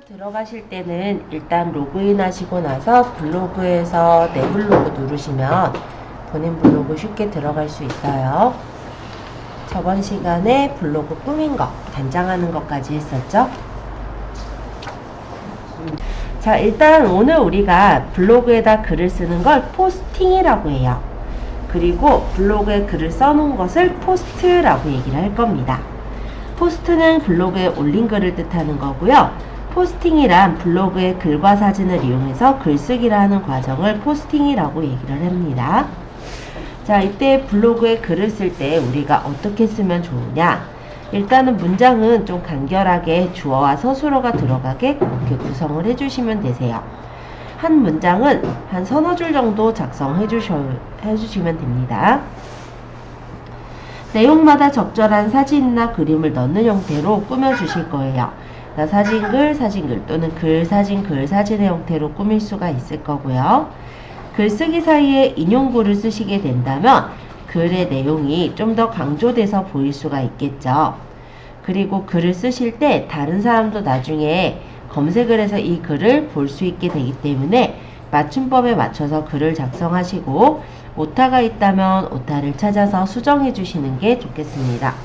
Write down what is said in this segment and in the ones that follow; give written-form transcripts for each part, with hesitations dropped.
들어가실 때는 일단 로그인 하시고 나서 블로그에서 내 블로그 누르시면 본인 블로그 쉽게 들어갈 수 있어요. 저번 시간에 블로그 꾸민 거, 단장하는 것까지 했었죠. 자, 일단 오늘 우리가 블로그에다 글을 쓰는 걸 포스팅이라고 해요. 그리고 블로그에 글을 써놓은 것을 포스트라고 얘기를 할 겁니다. 포스트는 블로그에 올린 글을 뜻하는 거고요. 포스팅이란 블로그에 글과 사진을 이용해서 글쓰기를 하는 과정을 포스팅이라고 얘기를 합니다. 자, 이때 블로그에 글을 쓸 때 우리가 어떻게 쓰면 좋으냐? 일단은 문장은 좀 간결하게 주어와 서술어가 들어가게 그렇게 구성을 해주시면 되세요. 한 문장은 한 서너 줄 정도 작성해 주시면 됩니다. 내용마다 적절한 사진이나 그림을 넣는 형태로 꾸며주실 거예요. 사진글, 사진글 또는 글, 사진의 형태로 꾸밀 수가 있을 거고요. 글쓰기 사이에 인용구를 쓰시게 된다면 글의 내용이 좀 더 강조돼서 보일 수가 있겠죠. 그리고 글을 쓰실 때 다른 사람도 나중에 검색을 해서 이 글을 볼 수 있게 되기 때문에 맞춤법에 맞춰서 글을 작성하시고 오타가 있다면 오타를 찾아서 수정해 주시는 게 좋겠습니다.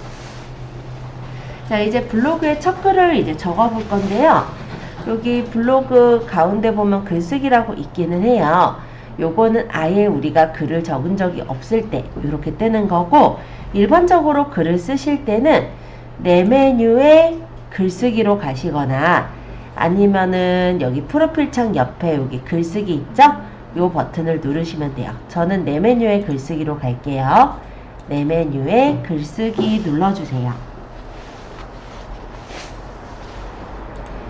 자, 이제 블로그에 첫 글을 이제 적어 볼 건데요. 여기 블로그 가운데 보면 글쓰기라고 있기는 해요. 요거는 아예 우리가 글을 적은 적이 없을 때 이렇게 뜨는 거고, 일반적으로 글을 쓰실 때는 내 메뉴에 글쓰기로 가시거나 아니면은 여기 프로필 창 옆에 여기 글쓰기 있죠? 요 버튼을 누르시면 돼요. 저는 내 메뉴에 글쓰기로 갈게요. 내 메뉴에 글쓰기 눌러주세요.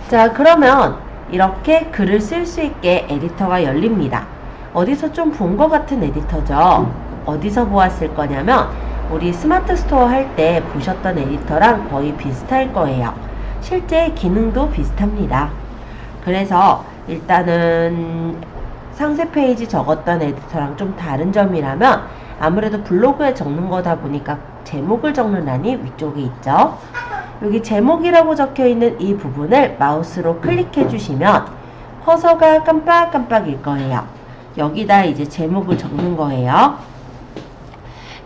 자, 그러면 이렇게 글을 쓸 수 있게 에디터가 열립니다. 어디서 좀 본 것 같은 에디터죠. 어디서 보았을 거냐면 우리 스마트 스토어 할 때 보셨던 에디터랑 거의 비슷할 거예요. 실제 기능도 비슷합니다. 그래서 일단은 상세 페이지 적었던 에디터랑 좀 다른 점이라면 아무래도 블로그에 적는 거다 보니까 제목을 적는 란이 위쪽에 있죠. 여기 제목이라고 적혀 있는 이 부분을 마우스로 클릭해 주시면 커서가 깜빡깜빡일 거예요. 여기다 이제 제목을 적는 거예요.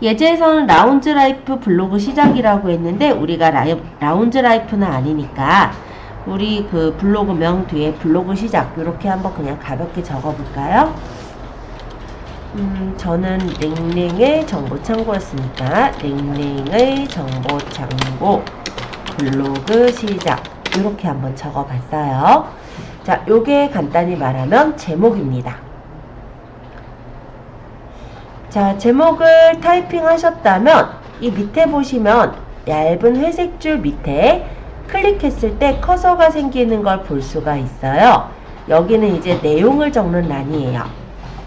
예제에서는 라운지 라이프 블로그 시작이라고 했는데 우리가 라운지 라이프는 아니니까 우리 그 블로그명 뒤에 블로그 시작 이렇게 한번 그냥 가볍게 적어볼까요? 저는 링링의 정보 창고였으니까 링링의 정보 창고 블로그 시작 이렇게 한번 적어봤어요. 자, 요게 간단히 말하면 제목입니다. 자, 제목을 타이핑 하셨다면 이 밑에 보시면 얇은 회색 줄 밑에 클릭했을 때 커서가 생기는 걸 볼 수가 있어요. 여기는 이제 내용을 적는 란이에요.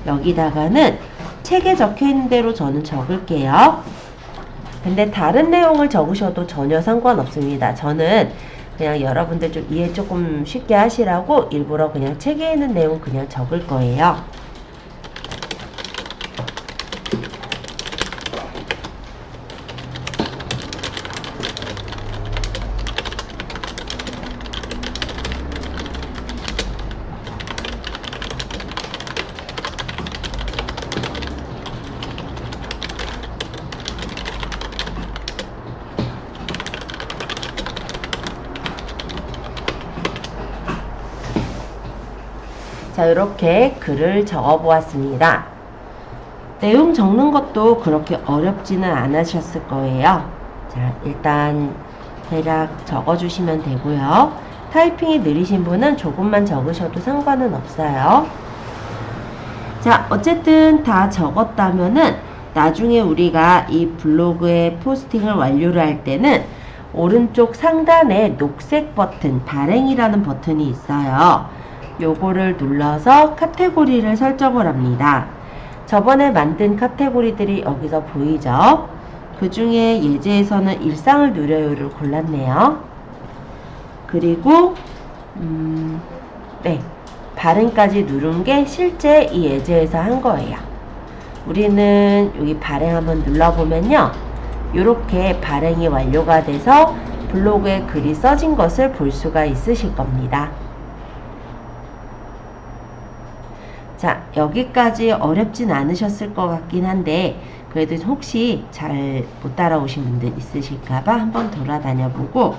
여기다가는 책에 적혀 있는 대로 저는 적을게요. 근데 다른 내용을 적으셔도 전혀 상관없습니다. 저는 그냥 여러분들 좀 이해 조금 쉽게 하시라고 일부러 그냥 책에 있는 내용 그냥 적을 거예요. 자, 이렇게 글을 적어 보았습니다. 내용 적는 것도 그렇게 어렵지는 않으셨을 거예요. 자, 일단 대략 적어 주시면 되고요. 타이핑이 느리신 분은 조금만 적으셔도 상관은 없어요. 자, 어쨌든 다 적었다면은 나중에 우리가 이 블로그에 포스팅을 완료를 할 때는 오른쪽 상단에 녹색 버튼, 발행이라는 버튼이 있어요. 요거를 눌러서 카테고리를 설정을 합니다. 저번에 만든 카테고리들이 여기서 보이죠? 그 중에 예제에서는 일상을 누려요를 골랐네요. 그리고 네, 발행까지 누른 게 실제 이 예제에서 한 거예요. 우리는 여기 발행 한번 눌러보면요, 이렇게 발행이 완료가 돼서 블로그에 글이 써진 것을 볼 수가 있으실 겁니다. 자, 여기까지 어렵진 않으셨을 것 같긴 한데 그래도 혹시 잘 못 따라오신 분들 있으실까봐 한번 돌아다녀 보고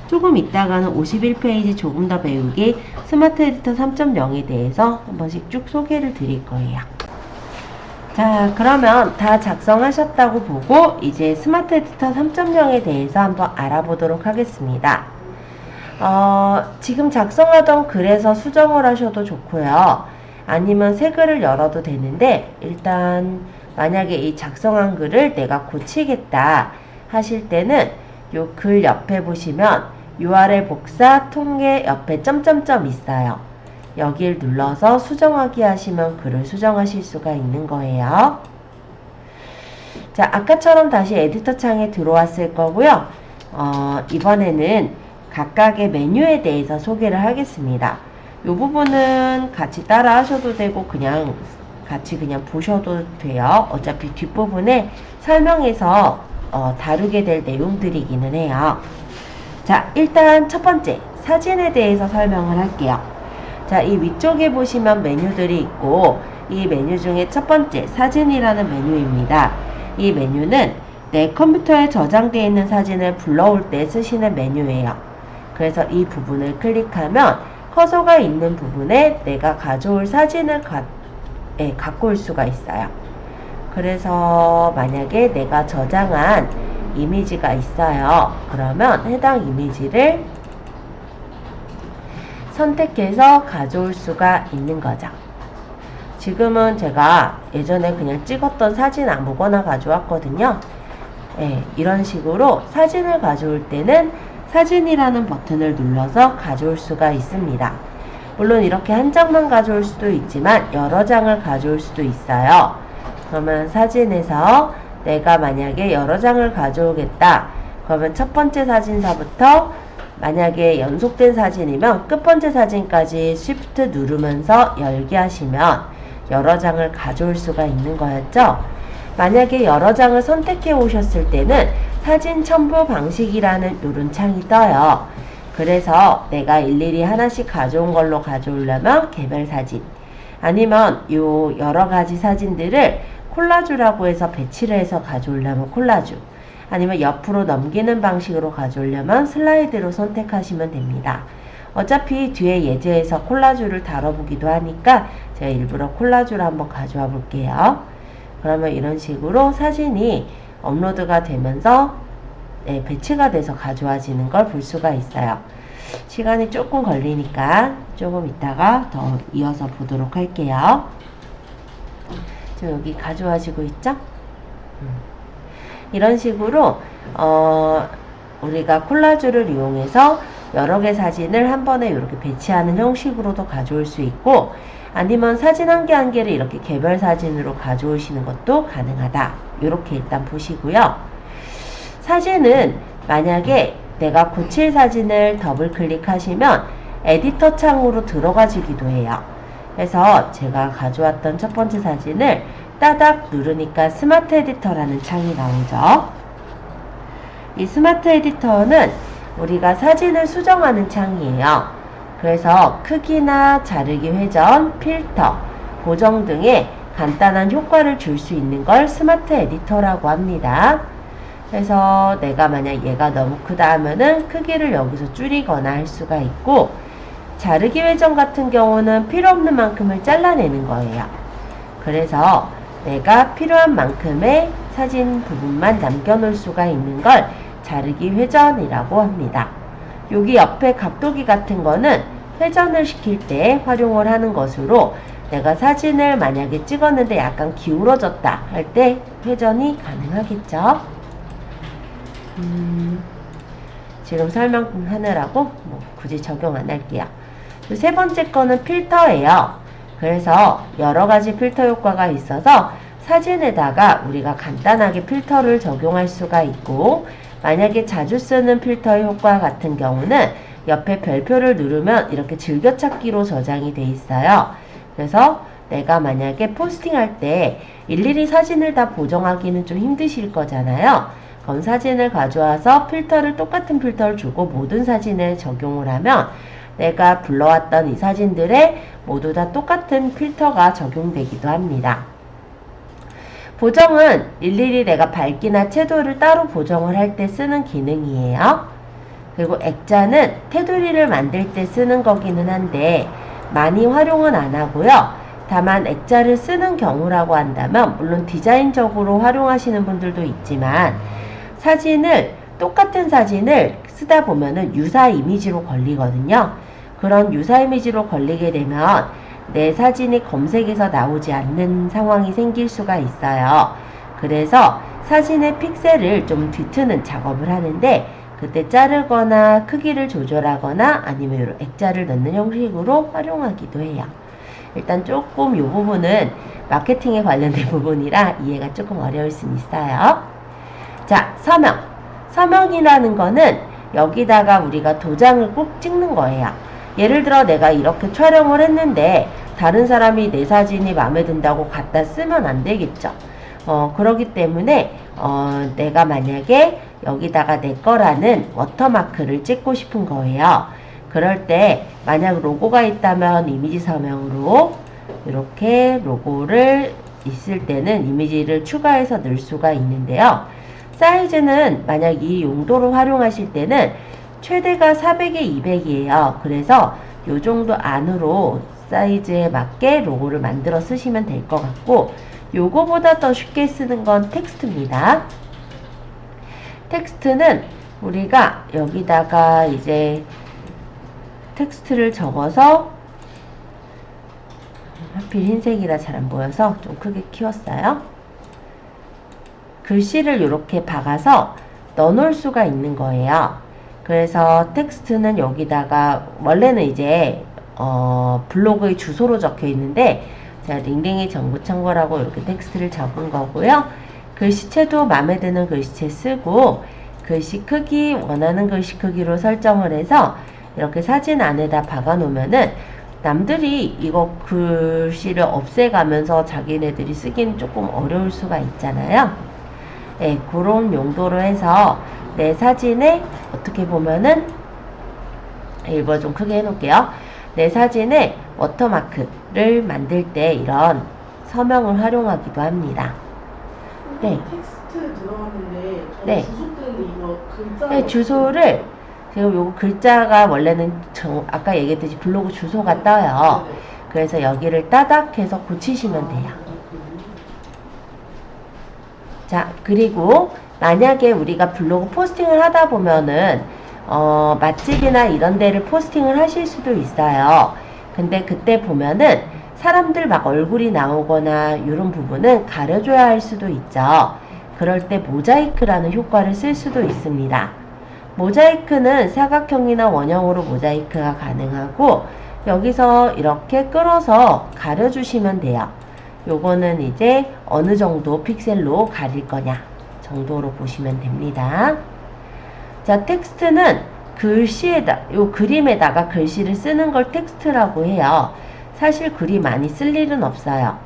조금 있다가는 51페이지 조금 더 배우기 스마트 에디터 3.0에 대해서 한 번씩 쭉 소개를 드릴 거예요. 자, 그러면 다 작성하셨다고 보고 이제 스마트 에디터 3.0에 대해서 한번 알아보도록 하겠습니다. 지금 작성하던 글에서 수정을 하셔도 좋고요. 아니면 새 글을 열어도 되는데 일단 만약에 이 작성한 글을 내가 고치겠다 하실 때는 요 글 옆에 보시면 URL 복사 통계 옆에 점점점 있어요. 여길 눌러서 수정하기 하시면 글을 수정하실 수가 있는 거예요. 자, 아까처럼 다시 에디터 창에 들어왔을 거고요. 이번에는 각각의 메뉴에 대해서 소개를 하겠습니다. 이 부분은 같이 따라 하셔도 되고 같이 그냥 보셔도 돼요. 어차피 뒷부분에 설명해서 다루게 될 내용들이기는 해요. 자, 일단 첫 번째 사진에 대해서 설명을 할게요. 자, 이 위쪽에 보시면 메뉴들이 있고 이 메뉴 중에 첫 번째 사진이라는 메뉴입니다. 이 메뉴는 내 컴퓨터에 저장되어 있는 사진을 불러올 때 쓰시는 메뉴예요. 그래서 이 부분을 클릭하면 커서가 있는 부분에 내가 가져올 사진을 갖고 올 수가 있어요. 그래서 만약에 내가 저장한 이미지가 있어요. 그러면 해당 이미지를 선택해서 가져올 수가 있는 거죠. 지금은 제가 예전에 그냥 찍었던 사진 아무거나 가져왔거든요. 이런 식으로 사진을 가져올 때는 사진이라는 버튼을 눌러서 가져올 수가 있습니다. 물론 이렇게 한 장만 가져올 수도 있지만 여러 장을 가져올 수도 있어요. 그러면 사진에서 내가 만약에 여러 장을 가져오겠다. 그러면 첫 번째 사진사부터 만약에 연속된 사진이면 끝 번째 사진까지 Shift 누르면서 열기 하시면 여러 장을 가져올 수가 있는 거였죠. 만약에 여러 장을 선택해 오셨을 때는 사진 첨부 방식이라는 요런 창이 떠요. 그래서 내가 일일이 하나씩 가져온 걸로 가져오려면 개별 사진, 아니면 요 여러 가지 사진들을 콜라주라고 해서 배치를 해서 가져오려면 콜라주, 아니면 옆으로 넘기는 방식으로 가져오려면 슬라이드로 선택하시면 됩니다. 어차피 뒤에 예제에서 콜라주를 다뤄보기도 하니까 제가 일부러 콜라주를 한번 가져와 볼게요. 그러면 이런 식으로 사진이 업로드가 되면서 배치가 돼서 가져와지는 걸 볼 수가 있어요. 시간이 조금 걸리니까 조금 이따가 더 이어서 보도록 할게요. 지금 여기 가져와지고 있죠? 이런 식으로 우리가 콜라주를 이용해서 여러 개 사진을 한 번에 이렇게 배치하는 형식으로도 가져올 수 있고, 아니면 사진 한 개 한 개를 이렇게 개별 사진으로 가져오시는 것도 가능하다. 이렇게 일단 보시고요. 사진은 만약에 내가 고칠 사진을 더블 클릭하시면 에디터 창으로 들어가지기도 해요. 그래서 제가 가져왔던 첫 번째 사진을 따닥 누르니까 스마트 에디터라는 창이 나오죠. 이 스마트 에디터는 우리가 사진을 수정하는 창이에요. 그래서 크기나 자르기 회전, 필터, 보정 등의 간단한 효과를 줄 수 있는 걸 스마트 에디터라고 합니다. 그래서 내가 만약 얘가 너무 크다 하면은 크기를 여기서 줄이거나 할 수가 있고, 자르기 회전 같은 경우는 필요 없는 만큼을 잘라내는 거예요. 그래서 내가 필요한 만큼의 사진 부분만 남겨놓을 수가 있는 걸 자르기 회전이라고 합니다. 여기 옆에 각도기 같은 거는 회전을 시킬 때 활용을 하는 것으로, 내가 사진을 만약에 찍었는데 약간 기울어졌다 할 때 회전이 가능하겠죠. 지금 설명하느라고 뭐 굳이 적용 안 할게요. 세 번째 거는 필터예요. 그래서 여러 가지 필터 효과가 있어서 사진에다가 우리가 간단하게 필터를 적용할 수가 있고, 만약에 자주 쓰는 필터의 효과 같은 경우는 옆에 별표를 누르면 이렇게 즐겨찾기로 저장이 돼 있어요. 그래서 내가 만약에 포스팅할 때 일일이 사진을 다 보정하기는 좀 힘드실 거잖아요. 그럼 사진을 가져와서 똑같은 필터를 주고 모든 사진에 적용을 하면 내가 불러왔던 이 사진들에 모두 다 똑같은 필터가 적용되기도 합니다. 보정은 일일이 내가 밝기나 채도를 따로 보정을 할 때 쓰는 기능이에요. 그리고 액자는 테두리를 만들 때 쓰는 거기는 한데 많이 활용은 안 하고요. 다만 액자를 쓰는 경우라고 한다면 물론 디자인적으로 활용하시는 분들도 있지만 똑같은 사진을 쓰다 보면은 유사 이미지로 걸리거든요. 그런 유사 이미지로 걸리게 되면 내 사진이 검색에서 나오지 않는 상황이 생길 수가 있어요. 그래서 사진의 픽셀을 좀 뒤트는 작업을 하는데 그때 자르거나 크기를 조절하거나 아니면 이런 액자를 넣는 형식으로 활용하기도 해요. 일단 조금 이 부분은 마케팅에 관련된 부분이라 이해가 조금 어려울 수 있어요. 자, 서명. 서명이라는 거는 여기다가 우리가 도장을 꼭 찍는 거예요. 예를 들어 내가 이렇게 촬영을 했는데 다른 사람이 내 사진이 마음에 든다고 갖다 쓰면 안 되겠죠. 그러기 때문에 내가 만약에 여기다가 내 거라는 워터마크를 찍고 싶은 거예요. 그럴 때 만약 로고가 있다면 이미지 서명으로 이렇게 로고를 있을 때는 이미지를 추가해서 넣을 수가 있는데요. 사이즈는 만약 이 용도로 활용하실 때는 최대가 400에 200이에요. 그래서 요 정도 안으로 사이즈에 맞게 로고를 만들어 쓰시면 될 것 같고 요거보다 더 쉽게 쓰는 건 텍스트입니다. 텍스트는 우리가 여기다가 이제 텍스트를 적어서 하필 흰색이라 잘 안 보여서 좀 크게 키웠어요. 글씨를 이렇게 박아서 넣어놓을 수가 있는 거예요. 그래서 텍스트는 여기다가 원래는 이제 블로그의 주소로 적혀 있는데 제가 링링이 정보 참고라고 이렇게 텍스트를 적은 거고요. 글씨체도 마음에 드는 글씨체 쓰고 글씨 크기 원하는 글씨 크기로 설정을 해서 이렇게 사진 안에다 박아 놓으면은 남들이 이거 글씨를 없애가면서 자기네들이 쓰기는 조금 어려울 수가 있잖아요. 네, 그런 용도로 해서 내 사진에 어떻게 보면은 일부 좀 크게 해놓을게요. 내 사진에 워터마크를 만들 때 이런 서명을 활용하기도 합니다. 네. 텍스트 들어갔는데 네. 주소 뜨는데 이거 글자 네, 주소를 지금 요거 글자가 원래는 아까 얘기했듯이 블로그 주소가 떠요. 그래서 여기를 따닥해서 고치시면 돼요. 자, 그리고 만약에 우리가 블로그 포스팅을 하다 보면은 맛집이나 이런 데를 포스팅을 하실 수도 있어요. 근데 그때 보면은 사람들 막 얼굴이 나오거나 이런 부분은 가려줘야 할 수도 있죠. 그럴 때 모자이크라는 효과를 쓸 수도 있습니다. 모자이크는 사각형이나 원형으로 모자이크가 가능하고 여기서 이렇게 끌어서 가려주시면 돼요. 요거는 이제 어느 정도 픽셀로 가릴 거냐 정도로 보시면 됩니다. 자, 텍스트는 요 그림에다가 글씨를 쓰는 걸 텍스트라고 해요. 사실 글이 많이 쓸 일은 없어요.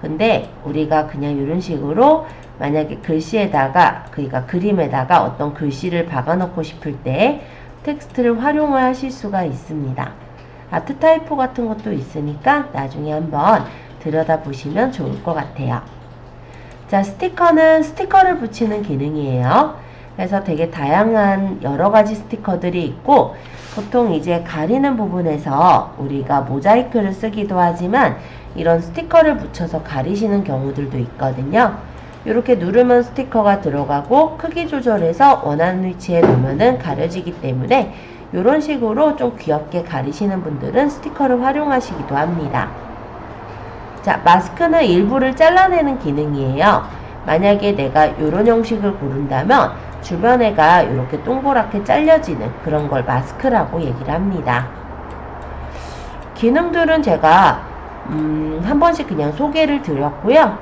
근데 우리가 그냥 이런 식으로 만약에 글씨에다가 그러니까 그림에다가 어떤 글씨를 박아 놓고 싶을 때 텍스트를 활용을 하실 수가 있습니다. 아트 타이포 같은 것도 있으니까 나중에 한번 들여다보시면 좋을 것 같아요. 자, 스티커는 스티커를 붙이는 기능이에요. 그래서 되게 다양한 여러가지 스티커들이 있고 보통 이제 가리는 부분에서 우리가 모자이크를 쓰기도 하지만 이런 스티커를 붙여서 가리시는 경우들도 있거든요. 이렇게 누르면 스티커가 들어가고 크기 조절해서 원하는 위치에 놓으면은 가려지기 때문에 이런 식으로 좀 귀엽게 가리시는 분들은 스티커를 활용하시기도 합니다. 자, 마스크는 일부를 잘라내는 기능이에요. 만약에 내가 이런 형식을 고른다면 주변에가 이렇게 동그랗게 잘려지는 그런 걸 마스크라고 얘기를 합니다. 기능들은 제가 한 번씩 그냥 소개를 드렸고요.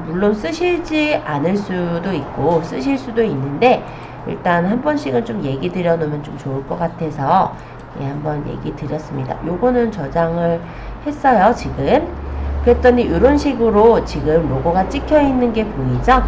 물론 쓰시지 않을 수도 있고 쓰실 수도 있는데 일단 한 번씩은 좀 얘기 드려 놓으면 좀 좋을 것 같아서 한번 얘기 드렸습니다. 요거는 저장을 했어요, 지금. 그랬더니 이런 식으로 지금 로고가 찍혀 있는 게 보이죠?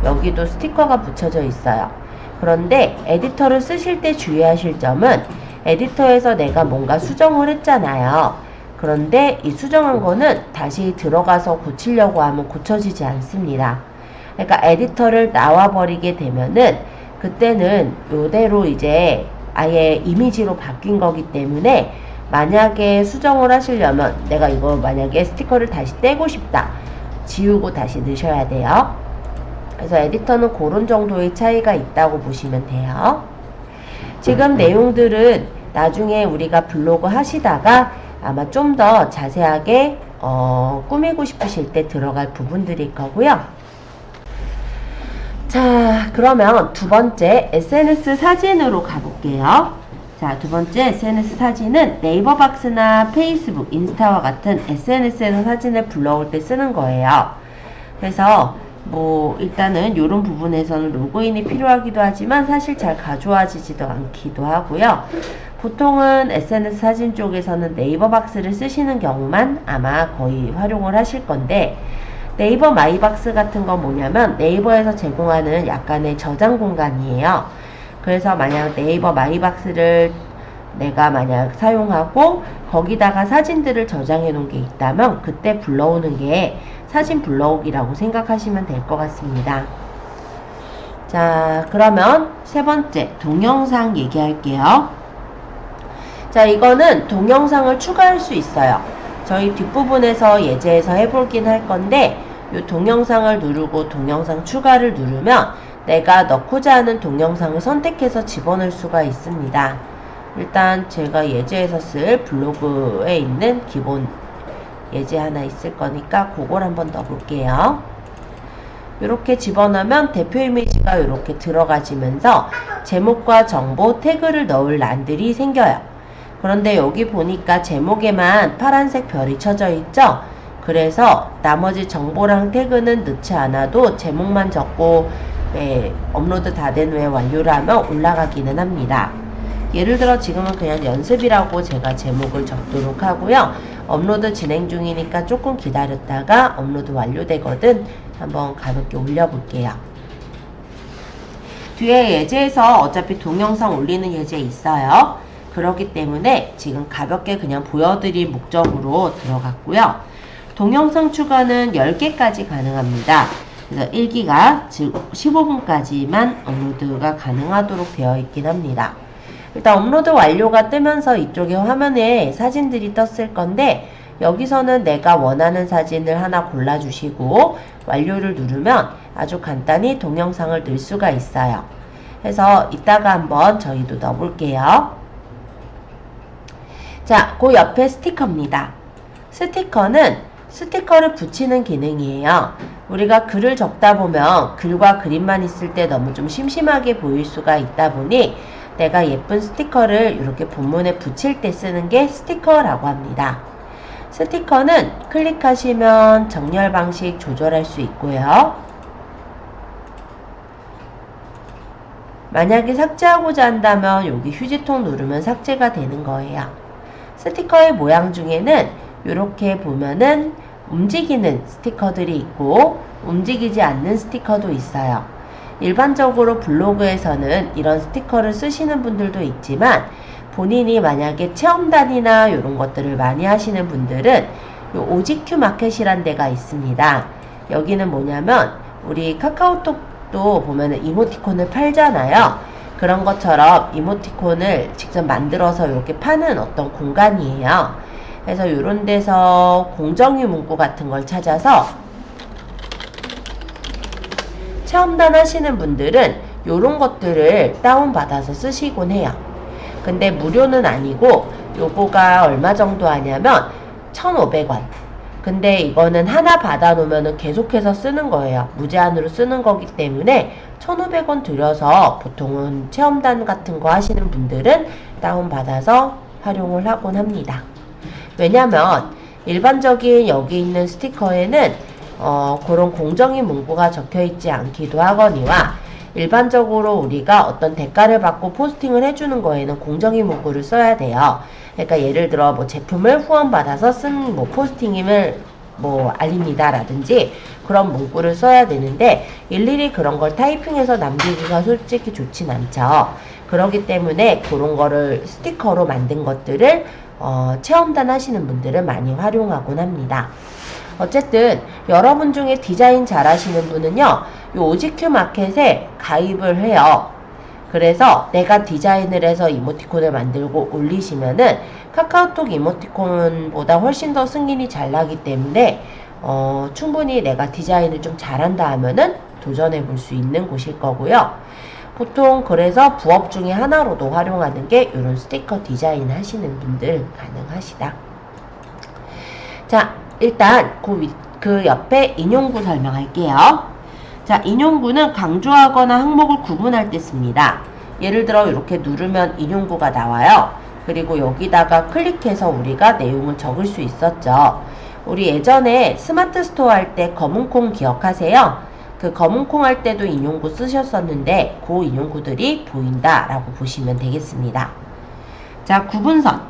여기도 스티커가 붙여져 있어요. 그런데 에디터를 쓰실 때 주의하실 점은 에디터에서 내가 뭔가 수정을 했잖아요. 그런데 이 수정한 거는 다시 들어가서 고치려고 하면 고쳐지지 않습니다. 그러니까 에디터를 나와버리게 되면은 그때는 요대로 이제 아예 이미지로 바뀐 거기 때문에 만약에 수정을 하시려면 내가 이거 만약에 스티커를 다시 떼고 싶다. 지우고 다시 넣으셔야 돼요. 그래서 에디터는 그런 정도의 차이가 있다고 보시면 돼요. 지금 내용들은 나중에 우리가 블로그 하시다가 아마 좀 더 자세하게 꾸미고 싶으실 때 들어갈 부분들일 거고요. 자, 그러면 두 번째 SNS 사진으로 가볼게요. 자, 두 번째 SNS 사진은 네이버 박스나 페이스북, 인스타와 같은 SNS에서 사진을 불러올 때 쓰는 거예요. 그래서 뭐 일단은 이런 부분에서는 로그인이 필요하기도 하지만 사실 잘 가져와지지도 않기도 하고요. 보통은 SNS 사진 쪽에서는 네이버 박스를 쓰시는 경우만 아마 거의 활용을 하실 건데, 네이버 마이박스 같은 건 뭐냐면 네이버에서 제공하는 약간의 저장 공간이에요. 그래서 만약 네이버 마이박스를 내가 만약 사용하고 거기다가 사진들을 저장해 놓은 게 있다면 그때 불러오는 게 사진 불러오기라고 생각하시면 될 것 같습니다. 자, 그러면 세 번째 동영상 얘기할게요. 자, 이거는 동영상을 추가할 수 있어요. 저희 뒷부분에서 예제에서 해보긴 할 건데, 이 동영상을 누르고 동영상 추가를 누르면 내가 넣고자 하는 동영상을 선택해서 집어넣을 수가 있습니다. 일단 제가 예제에서 쓸 블로그에 있는 기본 예제 하나 있을 거니까 그걸 한번 넣어볼게요. 이렇게 집어넣으면 대표 이미지가 이렇게 들어가지면서 제목과 정보, 태그를 넣을 란들이 생겨요. 그런데 여기 보니까 제목에만 파란색 별이 쳐져 있죠? 그래서 나머지 정보랑 태그는 넣지 않아도 제목만 적고 업로드 다 된 후에 완료를 하면 올라가기는 합니다. 예를 들어 지금은 그냥 연습이라고 제가 제목을 적도록 하고요. 업로드 진행 중이니까 조금 기다렸다가 업로드 완료되거든 한번 가볍게 올려볼게요. 뒤에 예제에서 어차피 동영상 올리는 예제 있어요. 그렇기 때문에 지금 가볍게 그냥 보여드릴 목적으로 들어갔고요. 동영상 추가는 10개까지 가능합니다. 그래서 1기가 즉 15분까지만 업로드가 가능하도록 되어 있긴 합니다. 일단 업로드 완료가 뜨면서 이쪽에 화면에 사진들이 떴을 건데, 여기서는 내가 원하는 사진을 하나 골라주시고 완료를 누르면 아주 간단히 동영상을 넣을 수가 있어요. 그래서 이따가 한번 저희도 넣어볼게요. 자, 그 옆에 스티커입니다. 스티커는 스티커를 붙이는 기능이에요. 우리가 글을 적다 보면 글과 그림만 있을 때 너무 좀 심심하게 보일 수가 있다 보니 내가 예쁜 스티커를 이렇게 본문에 붙일 때 쓰는 게 스티커라고 합니다. 스티커는 클릭하시면 정렬 방식 조절할 수 있고요. 만약에 삭제하고자 한다면 여기 휴지통 누르면 삭제가 되는 거예요. 스티커의 모양 중에는 이렇게 보면은 움직이는 스티커들이 있고 움직이지 않는 스티커도 있어요. 일반적으로 블로그에서는 이런 스티커를 쓰시는 분들도 있지만, 본인이 만약에 체험단이나 이런 것들을 많이 하시는 분들은 요 OGQ 마켓이란 데가 있습니다. 여기는 뭐냐면 우리 카카오톡도 보면은 이모티콘을 팔잖아요. 그런 것처럼 이모티콘을 직접 만들어서 이렇게 파는 어떤 공간이에요. 그래서 이런 데서 공정위 문구 같은 걸 찾아서 체험단 하시는 분들은 이런 것들을 다운받아서 쓰시곤 해요. 근데 무료는 아니고 요거가 얼마 정도 하냐면 1,500원. 근데 이거는 하나 받아놓으면 계속해서 쓰는 거예요. 무제한으로 쓰는 거기 때문에 1,500원 들여서 보통은 체험단 같은 거 하시는 분들은 다운받아서 활용을 하곤 합니다. 왜냐면 일반적인 여기 있는 스티커에는 그런 공정위 문구가 적혀 있지 않기도 하거니와, 일반적으로 우리가 어떤 대가를 받고 포스팅을 해주는 거에는 공정위 문구를 써야 돼요. 그러니까 예를 들어 뭐 제품을 후원받아서 쓴 뭐 포스팅임을 뭐 알립니다 라든지 그런 문구를 써야 되는데 일일이 그런 걸 타이핑해서 남기기가 솔직히 좋진 않죠. 그렇기 때문에 그런 거를 스티커로 만든 것들을 체험단 하시는 분들은 많이 활용하곤 합니다. 어쨌든 여러분 중에 디자인 잘 하시는 분은요, 요 오지큐 마켓에 가입을 해요. 그래서 내가 디자인을 해서 이모티콘을 만들고 올리시면은 카카오톡 이모티콘보다 훨씬 더 승인이 잘 나기 때문에 충분히 내가 디자인을 좀 잘한다 하면은 도전해 볼 수 있는 곳일 거고요. 보통 그래서 부업 중에 하나로도 활용하는 게 이런 스티커 디자인 하시는 분들 가능하시다. 자, 일단 그 옆에 인용구 설명할게요. 자, 인용구는 강조하거나 항목을 구분할 때 씁니다. 예를 들어 이렇게 누르면 인용구가 나와요. 그리고 여기다가 클릭해서 우리가 내용을 적을 수 있었죠. 우리 예전에 스마트 스토어 할 때 검은콩 기억하세요? 그 검은콩 할 때도 인용구 쓰셨었는데 그 인용구들이 보인다 라고 보시면 되겠습니다. 자, 구분선.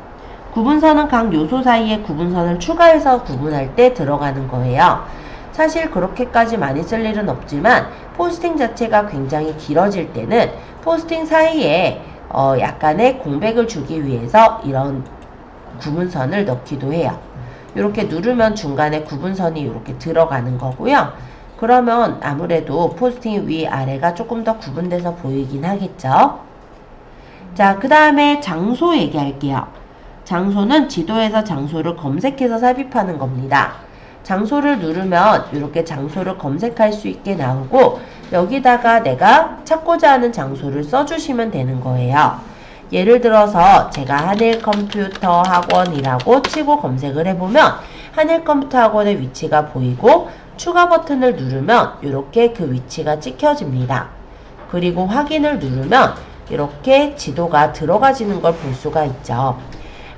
구분선은 각 요소 사이에 구분선을 추가해서 구분할 때 들어가는 거예요. 사실 그렇게까지 많이 쓸 일은 없지만 포스팅 자체가 굉장히 길어질 때는 포스팅 사이에 약간의 공백을 주기 위해서 이런 구분선을 넣기도 해요. 이렇게 누르면 중간에 구분선이 이렇게 들어가는 거고요. 그러면 아무래도 포스팅 위아래가 조금 더 구분돼서 보이긴 하겠죠. 자, 그 다음에 장소 얘기할게요. 장소는 지도에서 장소를 검색해서 삽입하는 겁니다. 장소를 누르면 이렇게 장소를 검색할 수 있게 나오고 여기다가 내가 찾고자 하는 장소를 써주시면 되는 거예요. 예를 들어서 제가 한일컴퓨터 학원이라고 치고 검색을 해보면 한일컴퓨터 학원의 위치가 보이고 추가 버튼을 누르면 이렇게 그 위치가 찍혀집니다. 그리고 확인을 누르면 이렇게 지도가 들어가지는 걸 볼 수가 있죠.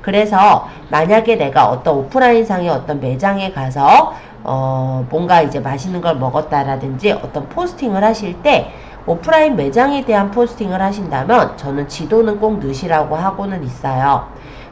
그래서 만약에 내가 어떤 오프라인상의 어떤 매장에 가서 뭔가 이제 맛있는 걸 먹었다라든지 어떤 포스팅을 하실 때 오프라인 매장에 대한 포스팅을 하신다면 저는 지도는 꼭 넣으시라고 하고는 있어요.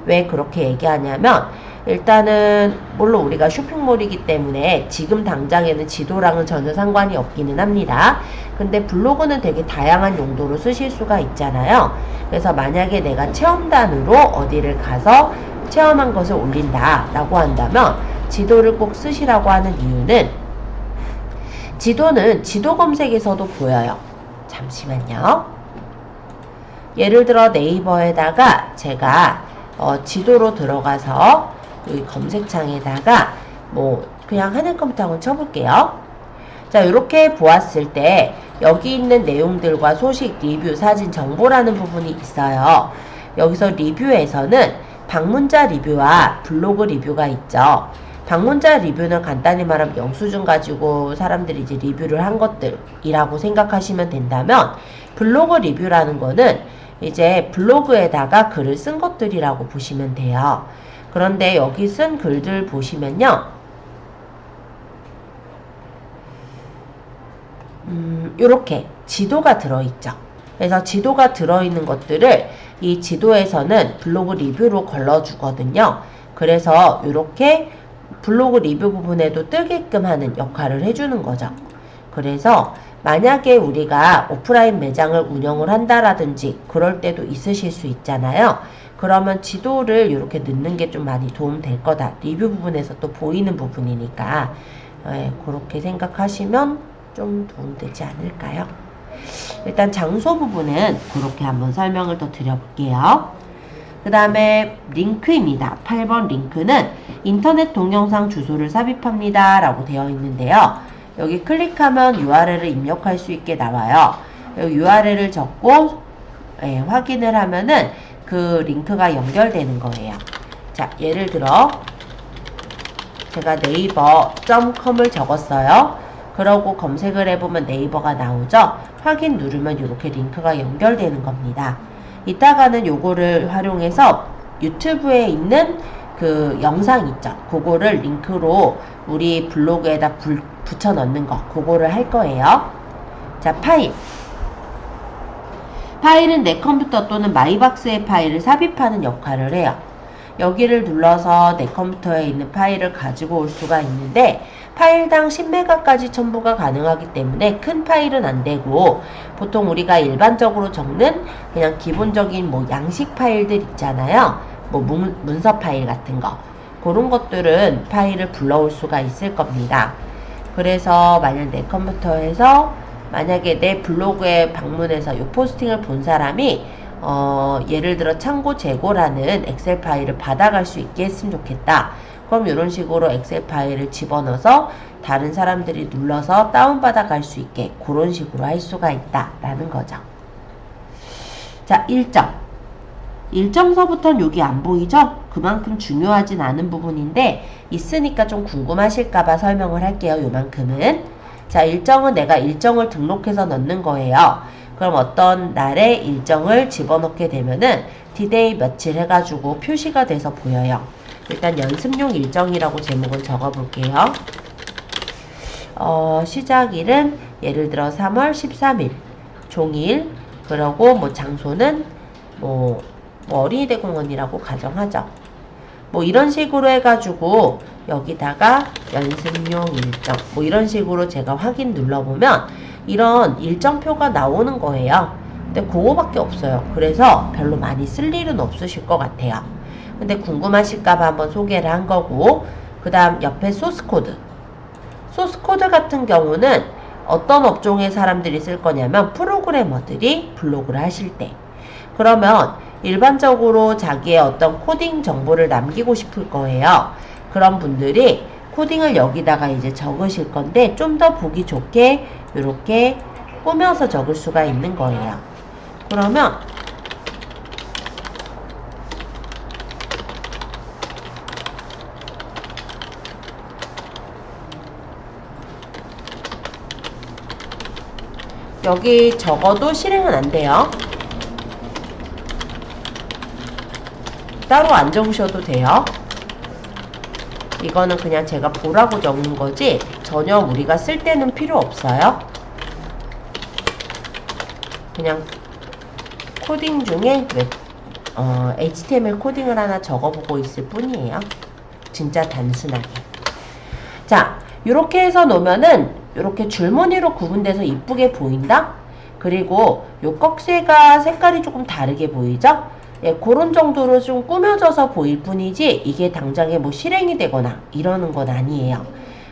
왜 그렇게 얘기하냐면 일단은 물론 우리가 쇼핑몰이기 때문에 지금 당장에는 지도랑은 전혀 상관이 없기는 합니다. 근데 블로그는 되게 다양한 용도로 쓰실 수가 있잖아요. 그래서 만약에 내가 체험단으로 어디를 가서 체험한 것을 올린다 라고 한다면 지도를 꼭 쓰시라고 하는 이유는 지도는 지도 검색에서도 보여요. 잠시만요. 예를 들어 네이버에다가 제가 지도로 들어가서 여기 검색창에다가 뭐 그냥 한일컴퓨터 한번 쳐볼게요. 자, 이렇게 보았을 때 여기 있는 내용들과 소식, 리뷰, 사진, 정보라는 부분이 있어요. 여기서 리뷰에서는 방문자 리뷰와 블로그 리뷰가 있죠. 방문자 리뷰는 간단히 말하면 영수증 가지고 사람들이 이제 리뷰를 한 것들이라고 생각하시면 된다면 블로그 리뷰라는 거는 이제 블로그에다가 글을 쓴 것들이라고 보시면 돼요. 그런데 여기 쓴 글들 보시면요. 이렇게 지도가 들어있죠. 그래서 지도가 들어있는 것들을 이 지도에서는 블로그 리뷰로 걸러주거든요. 그래서 이렇게 블로그 리뷰 부분에도 뜨게끔 하는 역할을 해주는 거죠. 그래서 만약에 우리가 오프라인 매장을 운영을 한다라든지 그럴 때도 있으실 수 있잖아요. 그러면 지도를 이렇게 넣는 게 좀 많이 도움 될 거다. 리뷰 부분에서 또 보이는 부분이니까 그렇게 생각하시면 좀 도움되지 않을까요? 일단 장소 부분은 그렇게 한번 설명을 더 드려볼게요. 그 다음에 링크입니다. 8번 링크는 인터넷 동영상 주소를 삽입합니다 라고 되어 있는데요. 여기 클릭하면 URL을 입력할 수 있게 나와요. 여기 URL을 적고 확인을 하면은 그 링크가 연결되는 거예요. 자, 예를 들어 제가 네이버.com을 적었어요. 그러고 검색을 해보면 네이버가 나오죠. 확인 누르면 이렇게 링크가 연결되는 겁니다. 이따가는 요거를 활용해서 유튜브에 있는 그 영상 있죠. 그거를 링크로 우리 블로그에다 붙여 넣는 거, 그거를 할 거예요. 자, 파일. 파일은 내 컴퓨터 또는 마이박스의 파일을 삽입하는 역할을 해요. 여기를 눌러서 내 컴퓨터에 있는 파일을 가지고 올 수가 있는데 파일당 10메가까지 첨부가 가능하기 때문에 큰 파일은 안 되고, 보통 우리가 일반적으로 적는 그냥 기본적인 뭐 양식 파일들 있잖아요. 뭐 문서 파일 같은 거. 그런 것들은 파일을 불러올 수가 있을 겁니다. 그래서 만약 내 컴퓨터에서 만약에 내 블로그에 방문해서 이 포스팅을 본 사람이 예를 들어 참고 재고라는 엑셀 파일을 받아갈 수 있게 했으면 좋겠다. 그럼 이런 식으로 엑셀 파일을 집어넣어서 다른 사람들이 눌러서 다운받아 갈 수 있게 그런 식으로 할 수가 있다라는 거죠. 자, 일정서부터는 여기 안 보이죠? 그만큼 중요하진 않은 부분인데 있으니까 좀 궁금하실까봐 설명을 할게요. 요만큼은. 자, 일정은 내가 일정을 등록해서 넣는 거예요. 그럼 어떤 날에 일정을 집어넣게 되면은 디데이 며칠 해가지고 표시가 돼서 보여요. 일단 연습용 일정이라고 제목은 적어볼게요. 시작일은 예를 들어 3월 13일 종일, 그러고 뭐 장소는 뭐 어린이대 공원이라고 가정하죠. 뭐 이런 식으로 해가지고 여기다가 연습용 일정 뭐 이런 식으로 제가 확인 눌러보면 이런 일정표가 나오는 거예요. 근데 그거밖에 없어요. 그래서 별로 많이 쓸 일은 없으실 것 같아요. 근데 궁금하실까봐 한번 소개를 한 거고, 그 다음 옆에 소스코드 같은 경우는 어떤 업종의 사람들이 쓸 거냐면 프로그래머들이 블로그를 하실 때, 그러면 일반적으로 자기의 어떤 코딩 정보를 남기고 싶을 거예요. 그런 분들이 코딩을 여기다가 이제 적으실 건데 좀 더 보기 좋게 이렇게 꾸며서 적을 수가 있는 거예요. 그러면 여기 적어도 실행은 안 돼요. 따로 안 적으셔도 돼요. 이거는 그냥 제가 보라고 적는 거지 전혀 우리가 쓸 때는 필요 없어요. 그냥 코딩 중에 HTML 코딩을 하나 적어보고 있을 뿐이에요. 진짜 단순하게. 자, 이렇게 해서 놓으면은 이렇게 줄무늬로 구분돼서 이쁘게 보인다? 그리고 요 꺽쇠가 색깔이 조금 다르게 보이죠? 예, 그런 정도로 좀 꾸며져서 보일 뿐이지 이게 당장에 뭐 실행이 되거나 이러는 건 아니에요.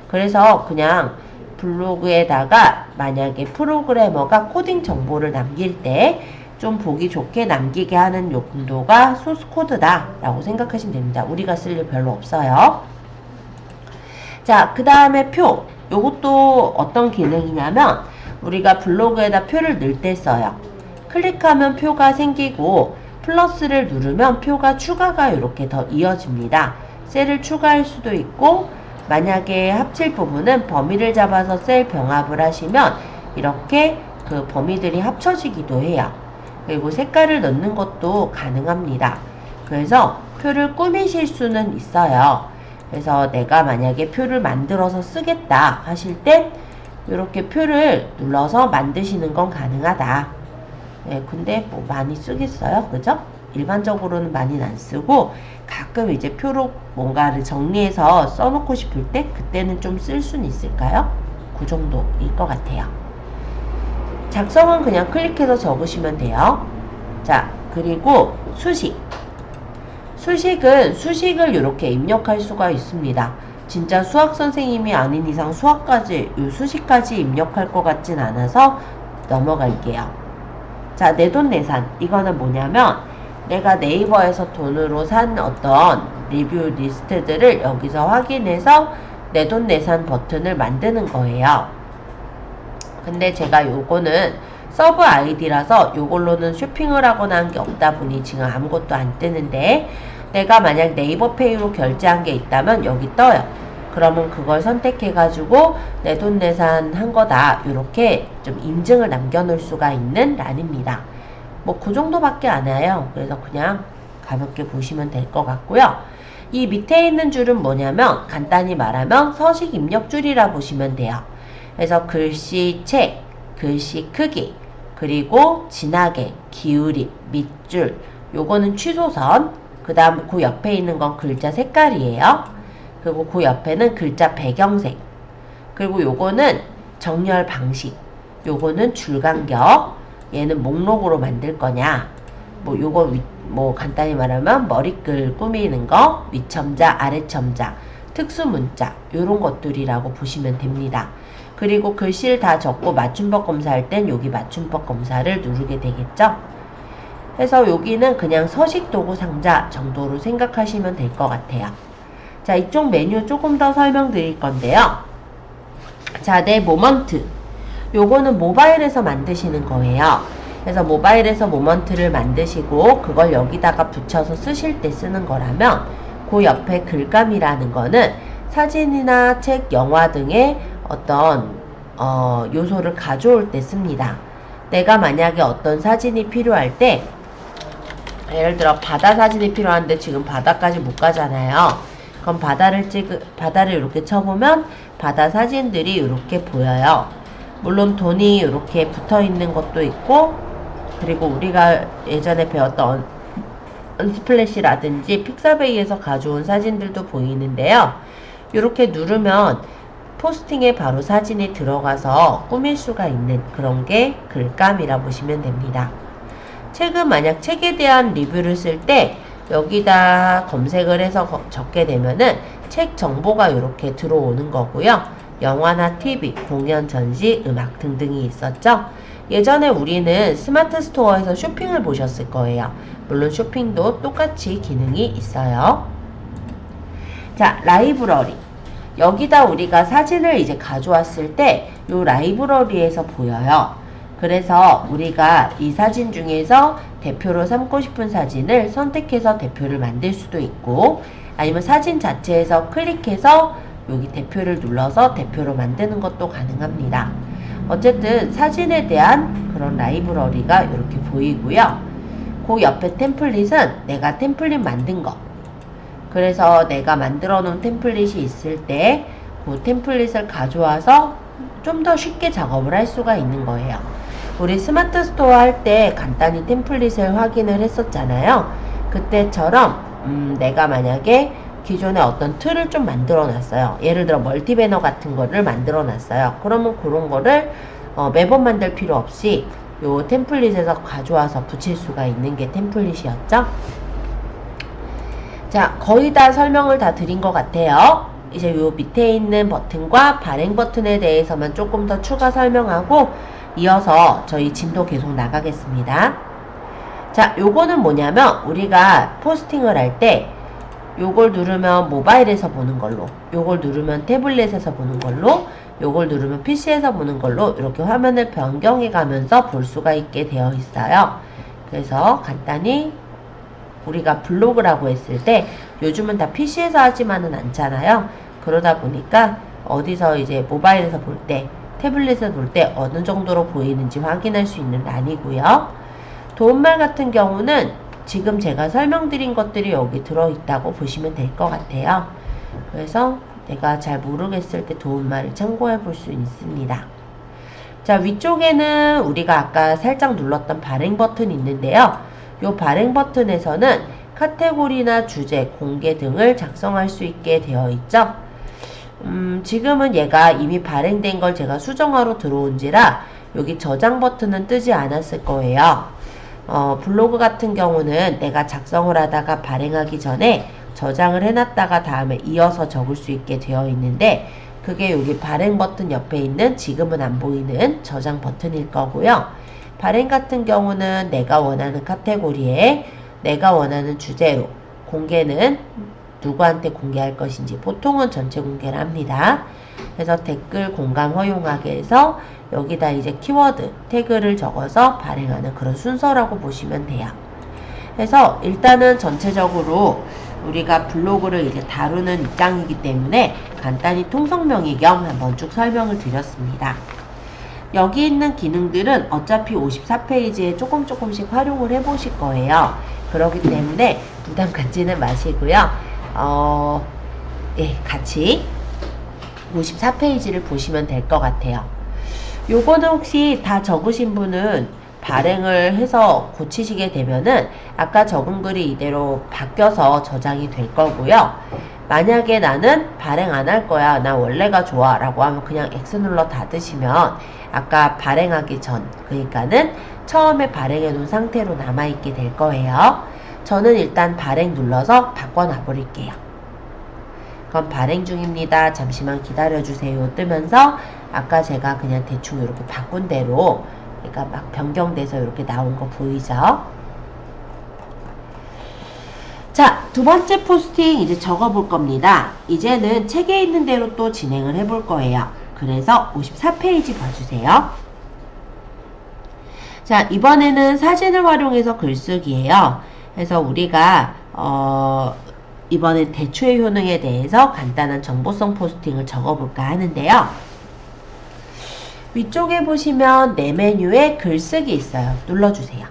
그래서 그냥 블로그에다가 만약에 프로그래머가 코딩 정보를 남길 때 좀 보기 좋게 남기게 하는 용도가 소스코드다 라고 생각하시면 됩니다. 우리가 쓸 일 별로 없어요. 자, 그 다음에 표. 요것도 어떤 기능이냐면 우리가 블로그에다 표를 넣을 때 써요. 클릭하면 표가 생기고 플러스를 누르면 표가 추가가 이렇게 더 이어집니다. 셀을 추가할 수도 있고, 만약에 합칠 부분은 범위를 잡아서 셀 병합을 하시면 이렇게 그 범위들이 합쳐지기도 해요. 그리고 색깔을 넣는 것도 가능합니다. 그래서 표를 꾸미실 수는 있어요. 그래서 내가 만약에 표를 만들어서 쓰겠다 하실 땐 이렇게 표를 눌러서 만드시는 건 가능하다. 네, 근데 뭐 많이 쓰겠어요? 그죠? 일반적으로는 많이는 안 쓰고 가끔 이제 표로 뭔가를 정리해서 써놓고 싶을 때 그때는 좀 쓸 수는 있을까요? 그 정도일 것 같아요. 작성은 그냥 클릭해서 적으시면 돼요. 자, 그리고 수식을 이렇게 입력할 수가 있습니다. 진짜 수학 선생님이 아닌 이상 수식까지 입력할 것 같진 않아서 넘어갈게요. 자, 내돈내산. 이거는 뭐냐면 내가 네이버에서 돈으로 산 어떤 리뷰 리스트들을 여기서 확인해서 내돈내산 버튼을 만드는 거예요. 근데 제가 요거는 서브 아이디라서 요걸로는 쇼핑을 하거나 한 게 없다 보니 지금 아무것도 안 뜨는데, 내가 만약 네이버페이로 결제한 게 있다면 여기 떠요. 그러면 그걸 선택해가지고 내돈내산 한 거다, 요렇게 좀 인증을 남겨놓을 수가 있는 란입니다. 뭐 그 정도밖에 안 해요. 그래서 그냥 가볍게 보시면 될 것 같고요. 이 밑에 있는 줄은 뭐냐면 간단히 말하면 서식 입력 줄이라 보시면 돼요. 그래서 글씨체, 글씨 크기, 그리고 진하게, 기울임, 밑줄, 요거는 취소선, 그 다음 그 옆에 있는 건 글자 색깔이에요. 그리고 그 옆에는 글자 배경색, 그리고 요거는 정렬 방식, 요거는 줄 간격, 얘는 목록으로 만들 거냐, 뭐 요거 뭐 간단히 말하면 머리글 꾸미는 거, 위첨자, 아래첨자, 특수문자 요런 것들이라고 보시면 됩니다. 그리고 글씨를 다 적고 맞춤법 검사할 땐 여기 맞춤법 검사를 누르게 되겠죠. 그래서 여기는 그냥 서식 도구 상자 정도로 생각하시면 될 것 같아요. 자, 이쪽 메뉴 조금 더 설명드릴 건데요. 자, 내 모먼트. 요거는 모바일에서 만드시는 거예요. 그래서 모바일에서 모먼트를 만드시고 그걸 여기다가 붙여서 쓰실 때 쓰는 거라면 그 옆에 글감이라는 거는 사진이나 책, 영화 등의 어떤 요소를 가져올 때 씁니다. 내가 만약에 어떤 사진이 필요할 때 예를 들어 바다 사진이 필요한데 지금 바다까지 못 가잖아요. 그럼 바다를 이렇게 쳐보면 바다 사진들이 이렇게 보여요. 물론 돈이 이렇게 붙어 있는 것도 있고, 그리고 우리가 예전에 배웠던 언스플래시라든지 픽사베이에서 가져온 사진들도 보이는데요. 이렇게 누르면 포스팅에 바로 사진이 들어가서 꾸밀 수가 있는 그런 게 글감이라 보시면 됩니다. 책은 만약 책에 대한 리뷰를 쓸 때 여기다 검색을 해서 적게 되면은 책 정보가 이렇게 들어오는 거고요. 영화나 TV, 공연, 전시, 음악 등등이 있었죠. 예전에 우리는 스마트 스토어에서 쇼핑을 보셨을 거예요. 물론 쇼핑도 똑같이 기능이 있어요. 자, 라이브러리. 여기다 우리가 사진을 이제 가져왔을 때 이 라이브러리에서 보여요. 그래서 우리가 이 사진 중에서 대표로 삼고 싶은 사진을 선택해서 대표를 만들 수도 있고, 아니면 사진 자체에서 클릭해서 여기 대표를 눌러서 대표로 만드는 것도 가능합니다. 어쨌든 사진에 대한 그런 라이브러리가 이렇게 보이고요. 그 옆에 템플릿은 내가 템플릿 만든 거. 그래서 내가 만들어 놓은 템플릿이 있을 때 그 템플릿을 가져와서 좀 더 쉽게 작업을 할 수가 있는 거예요. 우리 스마트 스토어 할 때 간단히 템플릿을 확인을 했었잖아요. 그때처럼 내가 만약에 기존에 어떤 틀을 좀 만들어 놨어요. 예를 들어 멀티배너 같은 거를 만들어 놨어요. 그러면 그런 거를 매번 만들 필요 없이 요 템플릿에서 가져와서 붙일 수가 있는 게 템플릿이었죠. 자, 거의 다 설명을 다 드린 것 같아요. 이제 요 밑에 있는 버튼과 발행 버튼에 대해서만 조금 더 추가 설명하고 이어서 저희 진도 계속 나가겠습니다. 자, 요거는 뭐냐면 우리가 포스팅을 할 때 요걸 누르면 모바일에서 보는 걸로, 요걸 누르면 태블릿에서 보는 걸로, 요걸 누르면 PC에서 보는 걸로 이렇게 화면을 변경해 가면서 볼 수가 있게 되어 있어요. 그래서 간단히 우리가 블로그라고 했을 때 요즘은 다 PC에서 하지만은 않잖아요. 그러다 보니까 어디서 이제 모바일에서 볼 때, 태블릿에서 볼 때 어느 정도로 보이는지 확인할 수 있는 란이고요. 도움말 같은 경우는 지금 제가 설명드린 것들이 여기 들어있다고 보시면 될 것 같아요. 그래서 내가 잘 모르겠을 때 도움말을 참고해 볼 수 있습니다. 자, 위쪽에는 우리가 아까 살짝 눌렀던 발행 버튼이 있는데요. 이 발행 버튼에서는 카테고리나 주제, 공개 등을 작성할 수 있게 되어 있죠. 지금은 얘가 이미 발행된 걸 제가 수정하러 들어온지라 여기 저장 버튼은 뜨지 않았을 거예요. 블로그 같은 경우는 내가 작성을 하다가 발행하기 전에 저장을 해놨다가 다음에 이어서 적을 수 있게 되어 있는데 그게 여기 발행 버튼 옆에 있는 지금은 안 보이는 저장 버튼일 거고요. 발행 같은 경우는 내가 원하는 카테고리에 내가 원하는 주제로, 공개는 누구한테 공개할 것인지 보통은 전체 공개를 합니다. 그래서 댓글 공감 허용하게 해서 여기다 이제 키워드 태그를 적어서 발행하는 그런 순서라고 보시면 돼요. 그래서 일단은 전체적으로 우리가 블로그를 이제 다루는 입장이기 때문에 간단히 통성명의 겸 한번 쭉 설명을 드렸습니다. 여기 있는 기능들은 어차피 54페이지에 조금씩 활용을 해보실 거예요. 그렇기 때문에 부담 갖지는 마시고요. 예, 같이 54페이지를 보시면 될 것 같아요. 요거는 혹시 다 적으신 분은 발행을 해서 고치시게 되면은 아까 적은 글이 이대로 바뀌어서 저장이 될 거고요. 만약에 나는 발행 안 할 거야, 나 원래가 좋아 라고 하면 그냥 X 눌러 닫으시면 아까 발행하기 전, 그러니까는 처음에 발행해 놓은 상태로 남아있게 될 거예요. 저는 일단 발행 눌러서 바꿔놔 버릴게요. 그럼 발행 중입니다. 잠시만 기다려주세요 뜨면서 아까 제가 그냥 대충 이렇게 바꾼 대로, 그러니까 막 변경돼서 이렇게 나온 거 보이죠? 자, 두 번째 포스팅 이제 적어 볼 겁니다. 이제는 책에 있는 대로 또 진행을 해 볼 거예요. 그래서 54페이지 봐주세요. 자, 이번에는 사진을 활용해서 글쓰기예요. 그래서 우리가 이번엔 대추의 효능에 대해서 간단한 정보성 포스팅을 적어볼까 하는데요. 위쪽에 보시면 내 메뉴에 글쓰기 있어요. 눌러주세요.